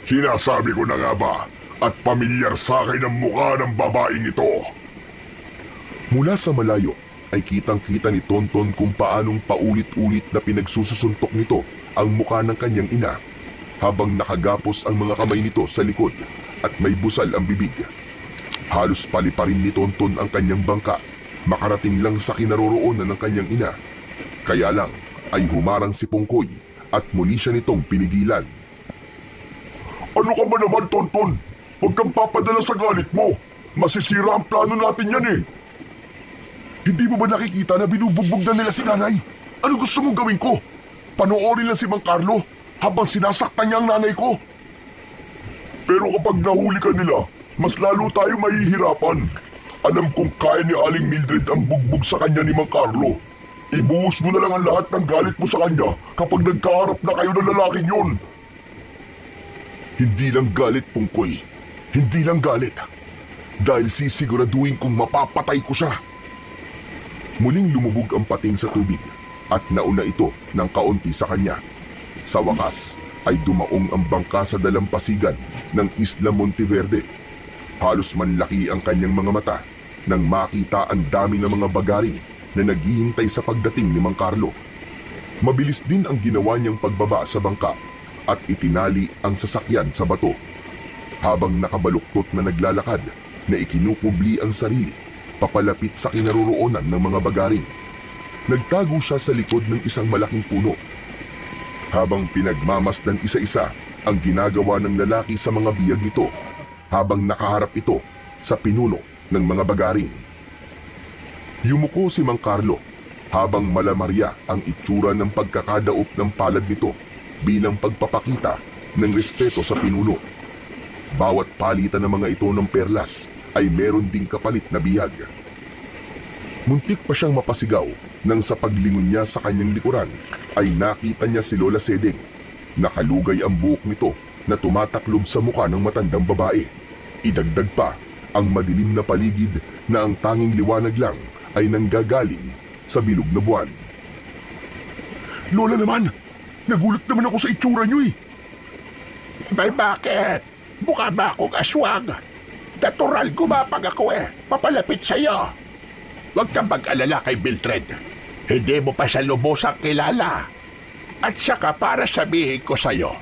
Sinasabi ko na nga ba at pamilyar sa akin ang mukha ng babaeng ito. Mula sa malayo ay kitang-kita ni Tonton kung paanong paulit-ulit na pinagsususuntok nito ang mukha ng kanyang ina habang nakagapos ang mga kamay nito sa likod at may busal ang bibig. Halos paliparin ni Tonton ang kanyang bangka, makarating lang sa kinaroroonan ng kanyang ina. Kaya lang ay humarang si Pungkoy at muli siya nitong pinigilan. Ano ka ba naman, Tonton? Huwag kang papadala sa galit mo. Masisira ang plano natin yan eh. Hindi mo ba nakikita na binubugbog na nila si nanay? Ano gusto mong gawin ko? Panoorin lang si Mang Carlo habang sinasaktan niya ang nanay ko. Pero kapag nahuli ka nila, mas lalo tayo mahihirapan. Alam kong kaya ni Aling Mildred ang bugbog sa kanya ni Mang Carlo. Ibuhos mo na lang ang lahat ng galit mo sa kanya kapag nagkaharap na kayo ng lalaking yun. Hindi lang galit, Pungkoy. Hindi lang galit. Dahil sisiguraduhin kong mapapatay ko siya. Muling lumubog ang pating sa tubig at nauna ito ng kaunti sa kanya. Sa wakas ay dumaong ang bangka sa dalampasigan ng Isla Monteverde. Halos manlaki ang kanyang mga mata nang makita ang dami ng mga bagaring na naghihintay sa pagdating ni Mang Carlo. Mabilis din ang ginawa niyang pagbaba sa bangka at itinali ang sasakyan sa bato. Habang nakabaluktot na naglalakad na ikinukubli ang sarili papalapit sa kinaroroonan ng mga bagaring. Nagtago siya sa likod ng isang malaking puno. Habang pinagmamasdan isa-isa ang ginagawa ng lalaki sa mga biyag nito, habang nakaharap ito sa pinuno ng mga bagaring. Yumuko si Mang Carlo habang malamarya ang itsura ng pagkakadaop ng palad nito bilang pagpapakita ng respeto sa pinuno. Bawat palitan ng mga ito ng perlas ay meron ding kapalit na biyag. Muntik pa siyang mapasigaw nang sa paglingon niya sa kanyang likuran ay nakita niya si Lola Sedeng. Nakalugay ang buhok nito na tumataklob sa mukha ng matandang babae. Idagdag pa ang madilim na paligid na ang tanging liwanag lang ay nanggagaling sa bilog na buwan. Lola naman! Nagulat naman ako sa itsura niyo eh. Bay, bakit? Mukha ba akong aswang? Natural gumapag ako papalapit sa'yo. Huwag kang mag-alala kay Mildred. Hindi mo pa siya lubosang kilala. At saka para sabihin ko sa'yo,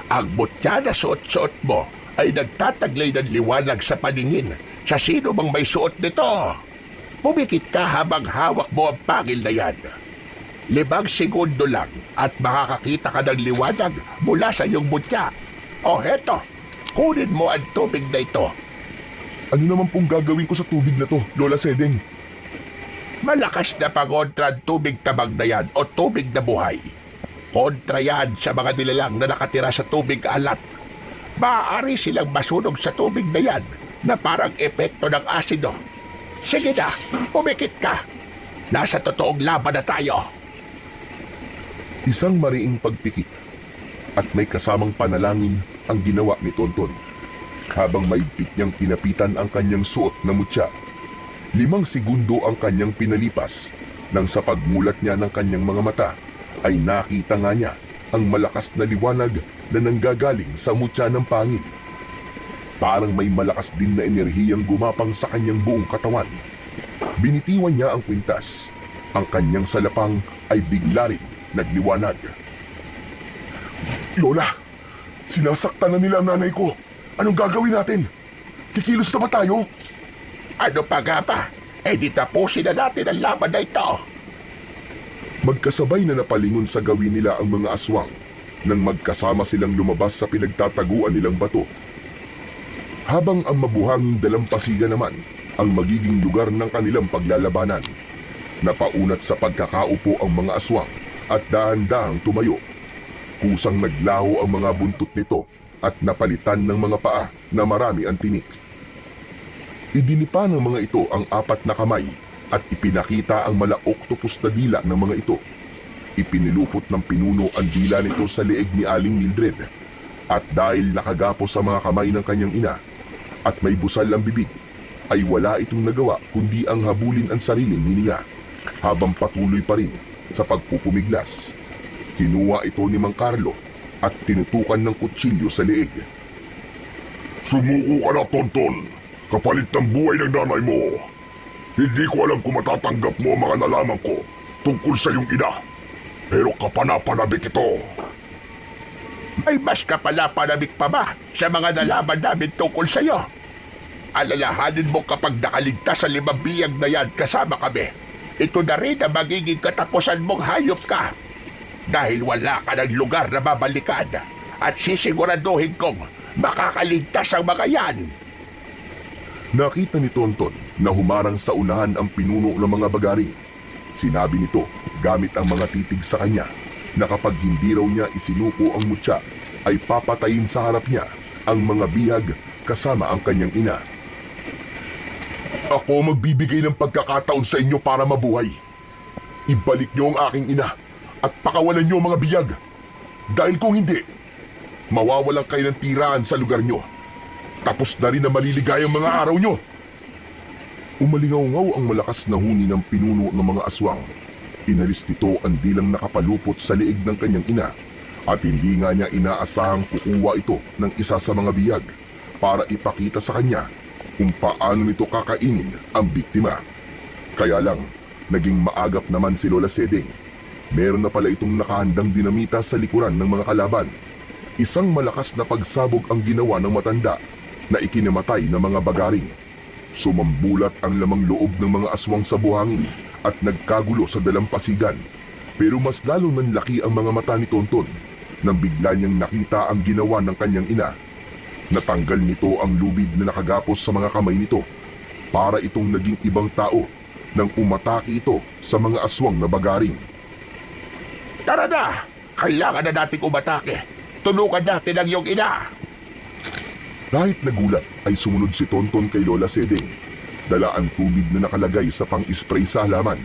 ang mutya na suot-suot mo ay nagtataglay ng liwanag sa paningin sa sino mang may suot nito. Pumikit ka habang hawak mo ang pangil na yan. 5 segundo lang at makakakita ka ng liwanag mula sa iyong mutya. O heto, kunin mo ang tubig na ito. Ano naman pong gagawin ko sa tubig na to, Lola Sedeng? Malakas na pangontra ang tubig tabag na yan o tubig na buhay. Kontra yan sa mga nilalang na nakatira sa tubig alat. Maaari silang masunog sa tubig na yan na parang epekto ng asido. Sige na, pumikit ka. Nasa totoong laban na tayo. Isang mariing pagpikit at may kasamang panalangin ang ginawa ni Tonton. Habang maigpit niyang pinapitan ang kanyang suot na mutya, 5 segundo ang kanyang pinalipas nang sa pagmulat niya ng kanyang mga mata ay nakita nga niya ang malakas na liwanag na nanggagaling sa mutya ng pangil. Parang may malakas din na enerhiyang gumapang sa kanyang buong katawan. Binitiwan niya ang kwintas. Ang kanyang salapang ay bigla rin nagliwanag. Lola, sinasaktan na nila ang nanay ko. Anong gagawin natin? Kikilos na ba tayo? Ano pa nga ba? Di tapusin na natin ang laban na ito. Magkasabay na napalingon sa gawin nila ang mga aswang nang magkasama silang lumabas sa pinagtataguan nilang bato. Habang ang mabuhanging dalampasigan naman ang magiging lugar ng kanilang paglalabanan. Napaunat sa pagkakaupo ang mga aswang at dahan-dahang tumayo. Kusang naglaho ang mga buntot nito at napalitan ng mga paa na marami ang tinik. Idinipa ng mga ito ang 4 na kamay at ipinakita ang mala-octopus na dila ng mga ito. Ipinilupot ng pinuno ang dila nito sa leeg ni Aling Mildred at dahil nakagapos sa mga kamay ng kanyang ina at may busal ang bibig, ay wala itong nagawa kundi ang habulin ang sariling hininga habang patuloy pa rin sa pagpupumiglas. Kinuha ito ni Mang Carlo at tinutukan ng kutsilyo sa leeg. Sumuko ka na, Tonton. Kapalit ng buhay ng nanay mo. Hindi ko alam kung matatanggap mo ang mga nalaman ko tungkol sa iyong ina. Pero kapanapanabik ito. May mas kapala-panabik pa ba sa mga nalaman namin tungkol sa iyo? Alalahanin mo kapag nakaligtas sa 5 biyag na yan kasama kami. Ito na rin ang magiging katapusan mong hayop ka. Dahil wala ka ng lugar na babalikan at sisiguraduhin kong makakaligtas ang mga yan. Nakita ni Tonton na humarang sa unahan ang pinuno ng mga bagaring. Sinabi nito gamit ang mga titig sa kanya na kapag hindi raw niya isinuko ang mutya ay papatayin sa harap niya ang mga bihag kasama ang kanyang ina. Ako magbibigay ng pagkakataon sa inyo para mabuhay. Ibalik niyo ang aking ina at pakawalan niyo ang mga biyag. Dahil kung hindi, mawawalan kayo ng tiraan sa lugar nyo. Tapos na rin na maliligayang mga araw nyo. Umalingaw-ngaw ang malakas na huni ng pinuno ng mga aswang. Inalis nito ang dilang nakapalupot sa liig ng kanyang ina at hindi nga niya inaasahang kukuha ito ng isa sa mga biyag para ipakita sa kanya kung paano nito kakainin ang biktima. Kaya lang, naging maagap naman si Lola Seding. Meron na pala itong nakahandang dinamita sa likuran ng mga kalaban. Isang malakas na pagsabog ang ginawa ng matanda na ikinamatay ng mga bagaring. Sumambulat ang lamang loob ng mga aswang sa buhangin at nagkagulo sa dalampasigan. Pero mas lalo nanlaki ang mga mata ni Tonton nang bigla niyang nakita ang ginawa ng kanyang ina. Natanggal nito ang lubid na nakagapos sa mga kamay nito para itong naging ibang tao nang umatake ito sa mga aswang na bagaring. Tara na! Kailangan na nating umatake. Tulungan natin ang iyong ina. Kahit nagulat ay sumunod si Tonton kay Lola Seding. Dala ang tubig na nakalagay sa pang-spray sa halaman.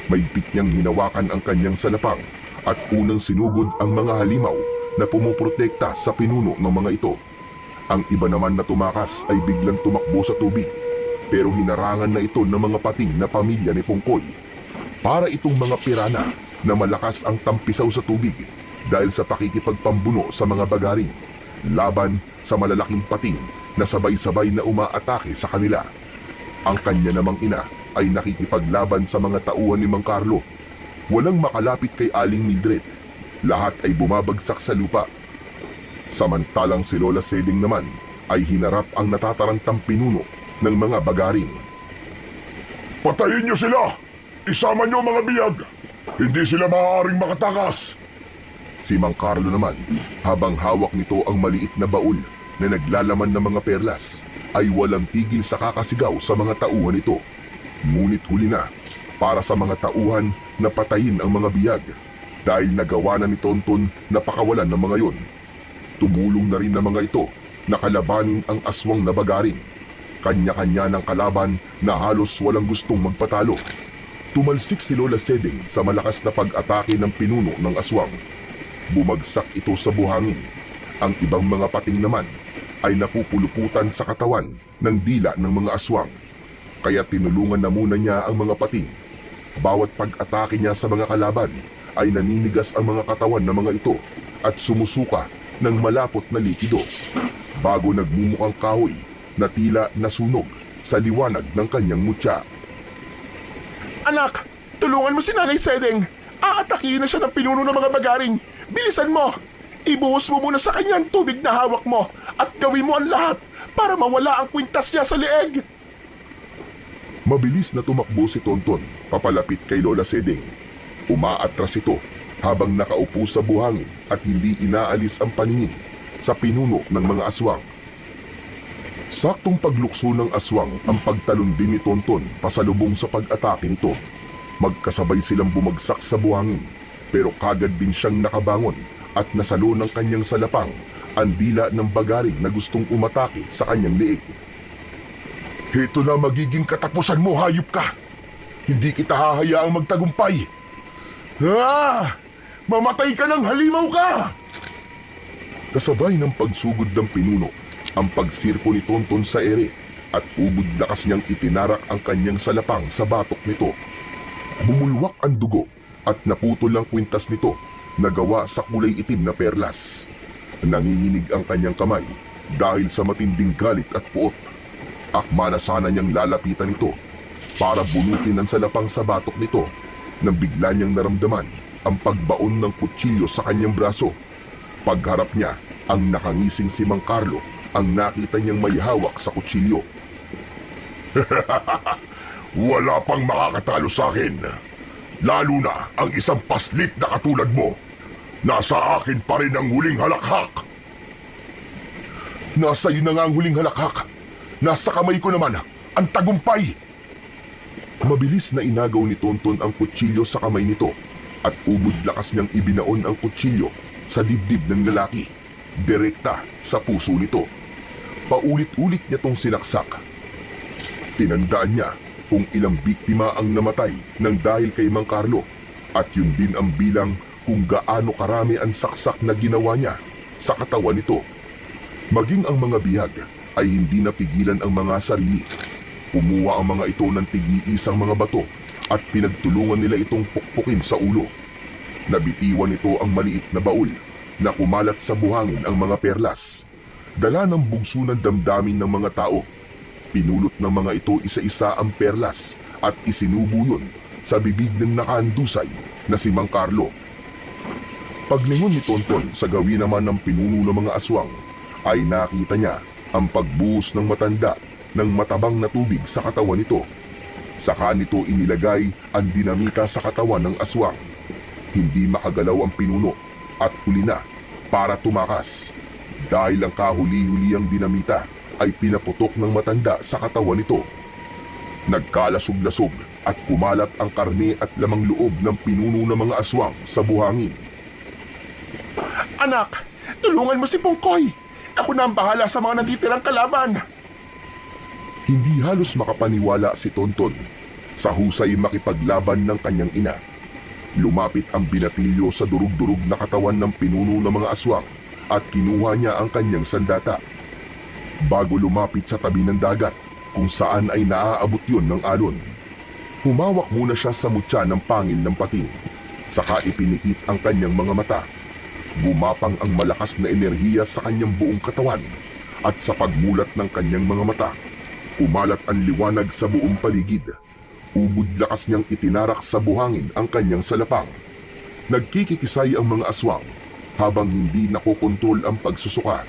Maigpit niyang hinawakan ang kanyang salapang at unang sinugod ang mga halimaw na pumuprotekta sa pinuno ng mga ito. Ang iba naman na tumakas ay biglang tumakbo sa tubig, pero hinarangan na ito ng mga pating na pamilya ni Pungkoy. Para itong mga pirana na malakas ang tampisaw sa tubig dahil sa pakikipagpambuno sa mga bagaring, laban sa malalaking pating na sabay-sabay na umaatake sa kanila. Ang kanya namang ina ay nakikipaglaban sa mga tauhan ni Mang Carlo. Walang makalapit kay Aling Mildred. Lahat ay bumabagsak sa lupa. Samantalang si Lola Seding naman ay hinarap ang natatarantang pinuno ng mga bagaring. Patayin niyo sila! Isama niyo mga biyag! Hindi sila maaaring makatakas! Si Mang Carlo naman, habang hawak nito ang maliit na baul na naglalaman ng mga perlas, ay walang tigil sa kakasigaw sa mga tauhan nito. Ngunit huli na para sa mga tauhan na patayin ang mga biyag dahil nagawa na ni Tonton na pakawalan ng mga yon. Tumulong na rin ng mga ito na kalabanin ang aswang na bagaring. Kanya-kanya ng kalaban na halos walang gustong magpatalo. Tumalsik si Lola Seding sa malakas na pag-atake ng pinuno ng aswang. Bumagsak ito sa buhangin. Ang ibang mga pating naman ay napupuluputan sa katawan ng dila ng mga aswang. Kaya tinulungan na muna niya ang mga pating. Bawat pag-atake niya sa mga kalaban ay naninigas ang mga katawan ng mga ito at sumusuka ng malapot na likido bago nagmumukhang kahoy na tila nasunog sa liwanag ng kanyang mutya. Anak, tulungan mo si Nanay Seding. Aatakihin na siya ng pinuno ng mga bagaring. Bilisan mo! Ibuhos mo muna sa kanya ang tubig na hawak mo at gawin mo ang lahat para mawala ang kwintas niya sa leeg. Mabilis na tumakbo si Tonton papalapit kay Lola Seding. Umaatras ito habang nakaupo sa buhangin at hindi inaalis ang paningin sa pinuno ng mga aswang. Saktong paglukso ng aswang ang pagtalon din ni Tonton pasalubong sa pag-atake nito. Magkasabay silang bumagsak sa buhangin pero kagad din siyang nakabangon at nasalo ng kanyang salapang ang dila ng bagaring na gustong umatake sa kanyang liig. Ito na magiging katapusan mo, hayop ka! Hindi kita hahayaang magtagumpay! Mamatay ka ng halimaw ka! Kasabay ng pagsugod ng pinuno, ang pagsirko ni Tonton sa ere at ubod lakas niyang itinarak ang kanyang salapang sa batok nito. Bumulwak ang dugo at naputol ang kwintas nito na gawa sa kulay itim na perlas. Nanginginig ang kanyang kamay dahil sa matinding galit at puot. Akma na sana niyang lalapitan ito para bunutin ang salapang sa batok nito nang bigla niyang naramdaman ang pagbaon ng kutsilyo sa kanyang braso. Pagharap niya, ang nakangising si Mang Carlo ang nakita niyang may hawak sa kutsilyo. Wala pang makakatalo sa akin. Lalo na ang isang paslit na katulad mo. Nasa akin pa rin ang huling halakhak. Nasa iyo na nga ang huling halakhak. Nasa kamay ko naman ang tagumpay. Mabilis na inagaw ni Tonton ang kutsilyo sa kamay nito at ubod lakas niyang ibinaon ang kutsilyo sa dibdib ng lalaki, direkta sa puso nito. Paulit-ulit niya tong sinaksak. Tinandaan niya kung ilang biktima ang namatay nang dahil kay Mang Carlo at yun din ang bilang kung gaano karami ang saksak na ginawa niya sa katawan nito. Maging ang mga bihag ay hindi napigilan ang mga sarili. Kumuha ang mga ito ng tig-iisang mga bato at pinagtulungan nila itong pukpukin sa ulo. Nabitiwan nito ang maliit na baul na kumalat sa buhangin ang mga perlas. Dala ng bugso ng damdamin ng mga tao. Pinulot ng mga ito isa-isa ang perlas at isinubo yun sa bibig ng nakahandusay na si Mang Carlo. Paglingon ni Tonton sa gawin naman ng pinuno ng mga aswang, ay nakita niya ang pagbuhos ng matanda ng matabang na tubig sa katawan nito. Saka nito inilagay ang dinamita sa katawan ng aswang. Hindi makagalaw ang pinuno at huli na para tumakas. Dahil ang kahuli-huli ang dinamita ay pinaputok ng matanda sa katawan nito. Nagkalasog-lasog at kumalat ang karne at lamang loob ng pinuno ng mga aswang sa buhangin. Anak, tulungan mo si Pungkoy. Ako na ang bahala sa mga natitirang kalaban. Hindi halos makapaniwala si Tonton sa husay makipaglaban ng kanyang ina. Lumapit ang binatilyo sa durug-durug na katawan ng pinuno ng mga aswang at kinuha niya ang kanyang sandata. Bago lumapit sa tabi ng dagat kung saan ay naaabot yun ng alon, humawak muna siya sa mutya ng pangil ng pating. Saka ipinikit ang kanyang mga mata. Gumapang ang malakas na enerhiya sa kanyang buong katawan at sa pagmulat ng kanyang mga mata, umalat ang liwanag sa buong paligid. Ubod lakas niyang itinarak sa buhangin ang kanyang salapang. Nagkikikisay ang mga aswang habang hindi nakokontrol ang pagsusuka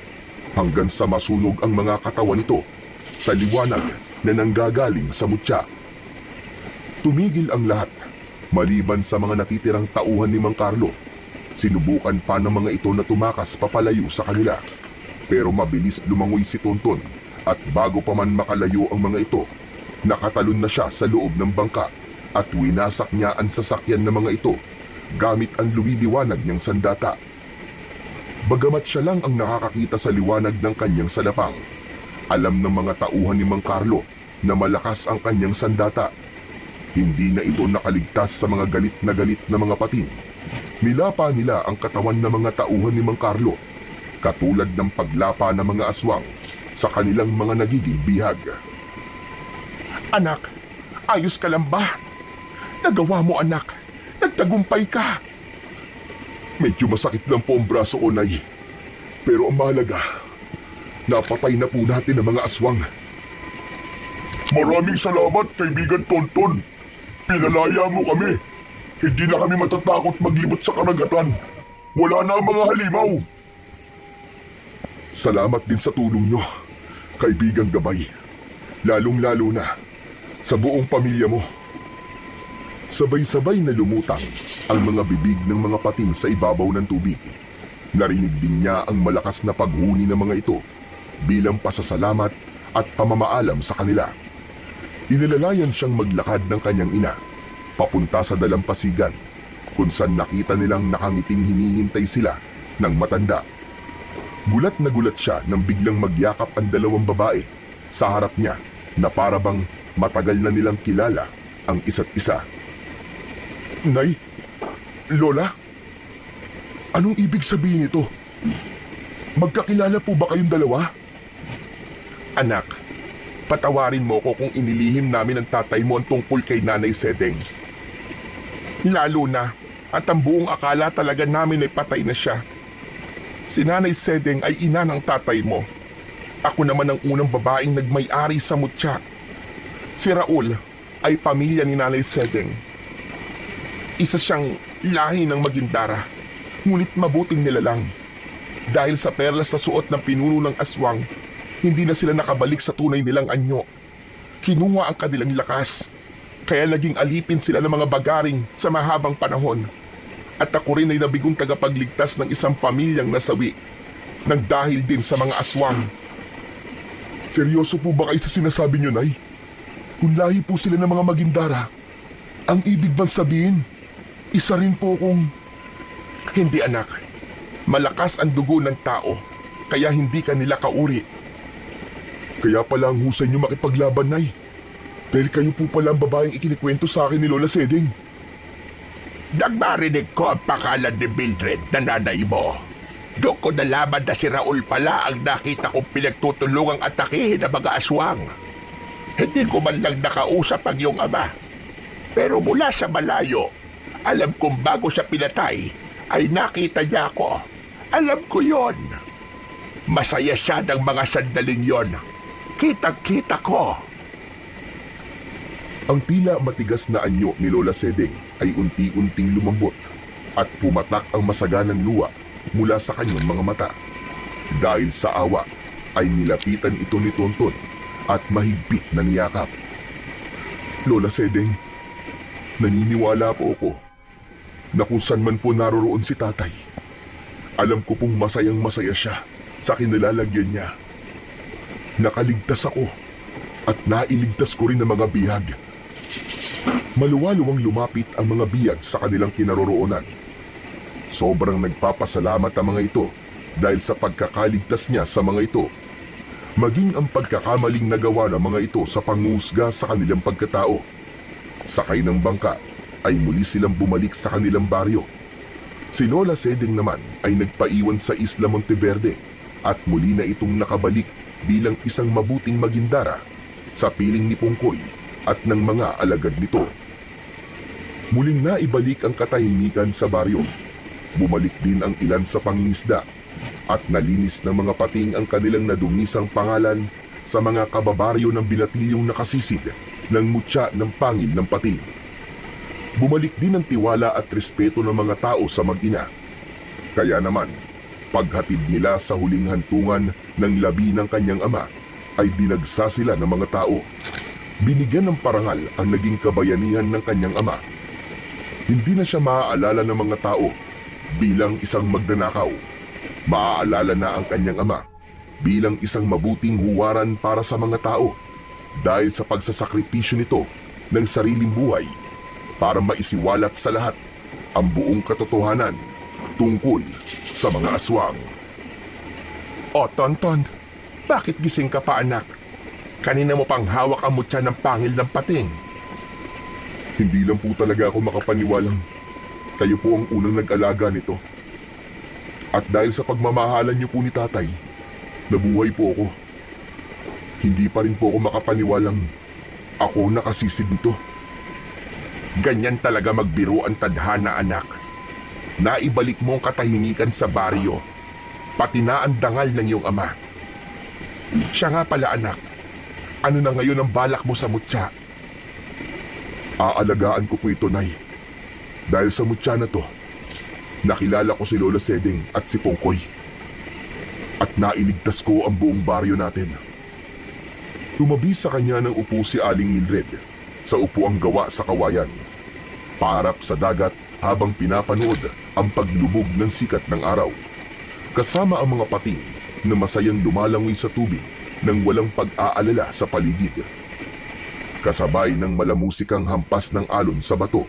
hanggang sa masunog ang mga katawan nito sa liwanag na nanggagaling sa mutya. Tumigil ang lahat maliban sa mga natitirang tauhan ni Mang Carlo. Sinubukan pa ng mga ito na tumakas papalayo sa kanila. Pero mabilis lumangoy si Tonton at bago pa man makalayo ang mga ito, nakatalon na siya sa loob ng bangka at winasak niya ang sasakyan ng mga ito gamit ang lumiliwanag niyang sandata. Bagamat siya lang ang nakakakita sa liwanag ng kanyang salapang, alam ng mga tauhan ni Mang Carlo na malakas ang kanyang sandata. Hindi na ito nakaligtas sa mga galit na mga pating. Nilapa nila ang katawan ng mga tauhan ni Mang Carlo, katulad ng paglapa ng mga aswang sa kanilang mga nagiging bihag. Anak, ayos ka lang ba? Nagawa mo, anak. Nagtagumpay ka. Medyo masakit lang po ang braso ko, Nay. Pero ang mahalaga, napatay na po natin ang mga aswang. Maraming salamat, kaibigan Tonton. Pinalaya mo kami. Hindi na kami matatakot maglibot sa karagatan. Wala na ang mga halimaw. Salamat din sa tulong nyo, kaibigang Gabay. Lalong-lalo na sa buong pamilya mo. Sabay-sabay na lumutang ang mga bibig ng mga pating sa ibabaw ng tubig. Narinig din niya ang malakas na paghuni ng mga ito bilang pasasalamat at pamamaalam sa kanila. Inilalayan siyang maglakad ng kanyang ina papunta sa dalampasigan kung saan nakita nilang nakangiting hinihintay sila ng matanda. Gulat na gulat siya nang biglang magyakap ang dalawang babae sa harap niya na parabang matagal na nilang kilala ang isa't isa. Nay, Lola, anong ibig sabihin ito? Magkakilala po ba kayong dalawa? Anak, patawarin mo ko kung inilihim namin ng tatay mo ang tungkol kay Nanay Sedeng. Lalo na at ang buong akala talaga namin ay patay na siya. Si Nanay Sedeng ay ina ng tatay mo. Ako naman ang unang babaeng nagmay-ari sa mutya. Si Raul ay pamilya ni Nanay Sedeng. Isa siyang lahi ng Magindara, ngunit mabuting nilalang. Dahil sa perlas na suot ng pinuno ng aswang, hindi na sila nakabalik sa tunay nilang anyo. Kinuha ang kanilang lakas, kaya naging alipin sila ng mga bagaring sa mahabang panahon. At ako rin ay nabigong tagapagligtas ng isang pamilyang nasawi, nang dahil din sa mga aswang. Seryoso po ba kayo sa sinasabi niyo, Nay? Kung lahi po sila ng mga Magindara, ang ibig bang sabihin, isa rin po kung... Hindi, anak. Malakas ang dugo ng tao, kaya hindi ka nila kauri. Kaya pala ang husay niyo makipaglaban, Nay. Dahil kayo po pala ang babaeng ikinikwento sa akin ni Lola Seding. Nagmarinig ko ang pangalan ni Mildred na nanay mo. Doon ko nalaman na si Raul pala ang nakita kong pinagtutulungang atakihin ng mga aswang. Hindi ko man lang nakausap ang iyong ama. Pero mula sa malayo, alam kong bago siya pinatay, ay nakita niya ako. Alam ko yon. Masaya siya ng mga sandaling yon. Kitang-kita ko. Ang tila matigas na anyo ni Lola Sedeng ay unti-unting lumambot at pumatak ang masaganang luha mula sa kanyang mga mata. Dahil sa awa ay nilapitan ito ni Tonton at mahigpit na niyakap. Lola Sedeng, naniniwala po ako na kung saan man po naroroon si tatay, alam ko pong masayang masaya siya sa kinalalagyan niya. Nakaligtas ako at nailigtas ko rin ang mga bihag. Maluwaluwang lumapit ang mga biyag sa kanilang kinaroroonan. Sobrang nagpapasalamat ang mga ito dahil sa pagkakaligtas niya sa mga ito. Maging ang pagkakamaling nagawa ng mga ito sa pangusga sa kanilang pagkatao. Sakay ng bangka ay muli silang bumalik sa kanilang baryo. Si Lola Sedeng naman ay nagpaiwan sa Isla Monteverde at muli na itong nakabalik bilang isang mabuting magindara sa piling ni Pungkoy at ng mga alagad nito. Muling naibalik ang katahimikan sa baryo. Bumalik din ang ilan sa pangingisda at nalinis ng mga pating ang kanilang nadungisang pangalan sa mga kababaryo ng binatilyong nakasisid ng mutya ng pangil ng pating. Bumalik din ang tiwala at respeto ng mga tao sa mag-ina. Kaya naman, paghatid nila sa huling hantungan ng labi ng kanyang ama, ay dinagsa sila ng mga tao. Binigyan ng parangal ang naging kabayanihan ng kanyang ama. Hindi na siya maaalala ng mga tao bilang isang magnanakaw. Maaalala na ang kanyang ama bilang isang mabuting huwaran para sa mga tao dahil sa pagsasakripisyo nito ng sariling buhay para maisiwalat sa lahat ang buong katotohanan tungkol sa mga aswang. O, Tonton, bakit gising ka pa, anak? Kanina mo pang hawak ang mutya ng pangil ng pating. Hindi lang po talaga ako makapaniwalang kayo po ang unang nag-alaga nito. At dahil sa pagmamahalan niyo po ni tatay, nabuhay po ako. Hindi pa rin po ako makapaniwalang ako nakasisid nito. Ganyan talaga magbiro ang tadhana, anak. Naibalik mo ang katahimikan sa baryo, pati na ang dangal ng iyong ama. Siya nga pala, anak. Ano na ngayon ang balak mo sa mutya? Aalagaan ko po ito, Nay. Dahil sa mutya na to, nakilala ko si Lola Sedeng at si Pongkoy. At nailigtas ko ang buong baryo natin. Tumabi sa kanya ng upo si Aling Mildred sa upuang gawa sa kawayan. Paharap sa dagat habang pinapanood ang paglubog ng sikat ng araw. Kasama ang mga pating na masayang lumalangoy sa tubig nang walang pag-aalala sa paligid. Kasabay ng malamusikang hampas ng alon sa bato,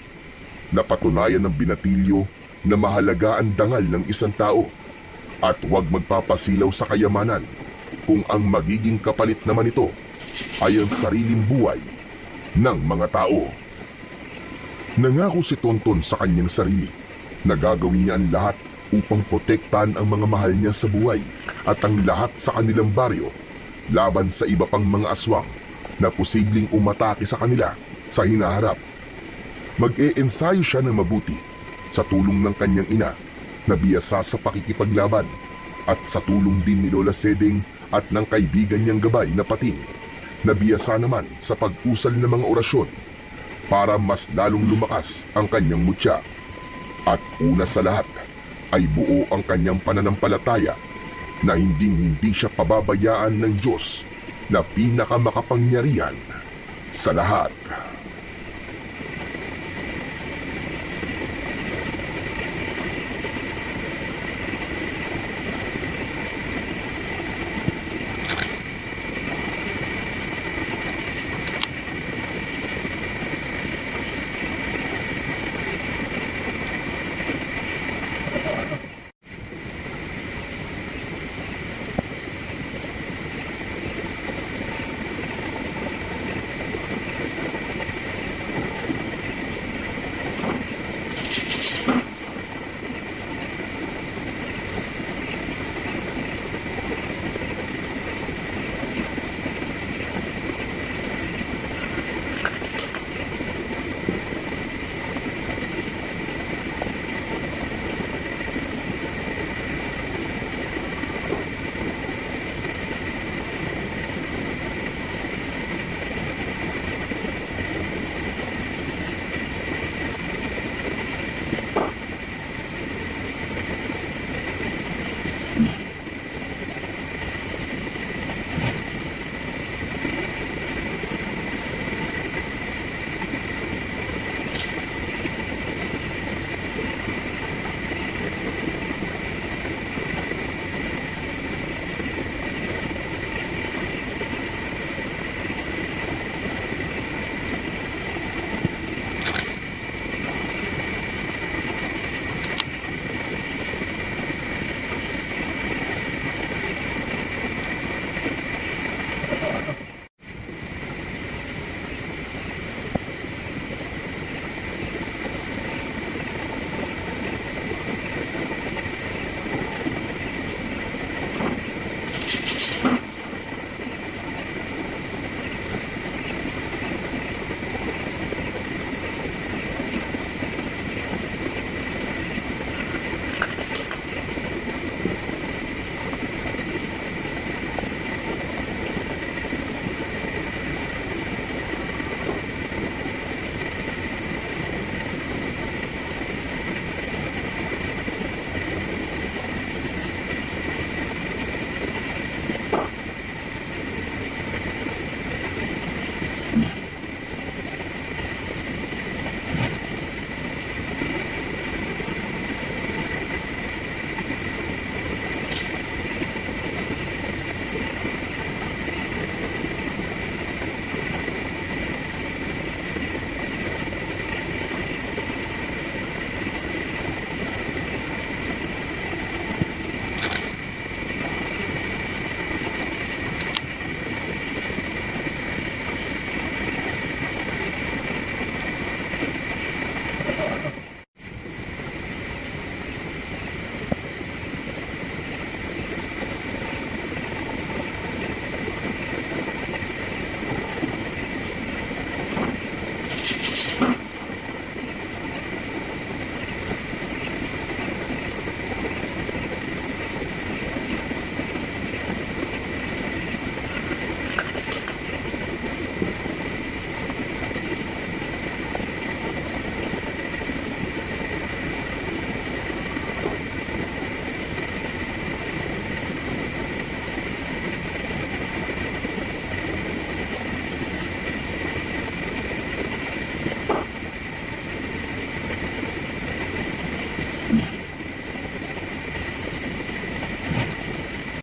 napatunayan ng binatilyo na mahalaga ang dangal ng isang tao at huwag magpapasilaw sa kayamanan kung ang magiging kapalit naman ito ay ang sariling buhay ng mga tao. Nangako si Tonton sa kanyang sarili na gagawin niya ang lahat upang protektahan ang mga mahal niya sa buhay at ang lahat sa kanilang baryo laban sa iba pang mga aswang na posibleng umatake sa kanila sa hinaharap. Mag-e-ensayo siya ng mabuti sa tulong ng kanyang ina na biyasa sa pakikipaglaban at sa tulong din ni Lola Sedeng at ng kaibigan niyang gabay na pating na biyasa naman sa pag-usal ng mga orasyon para mas lalong lumakas ang kanyang mutya. At una sa lahat ay buo ang kanyang pananampalataya na hindi siya pababayaan ng Diyos na pinakamakapangyarihan sa lahat.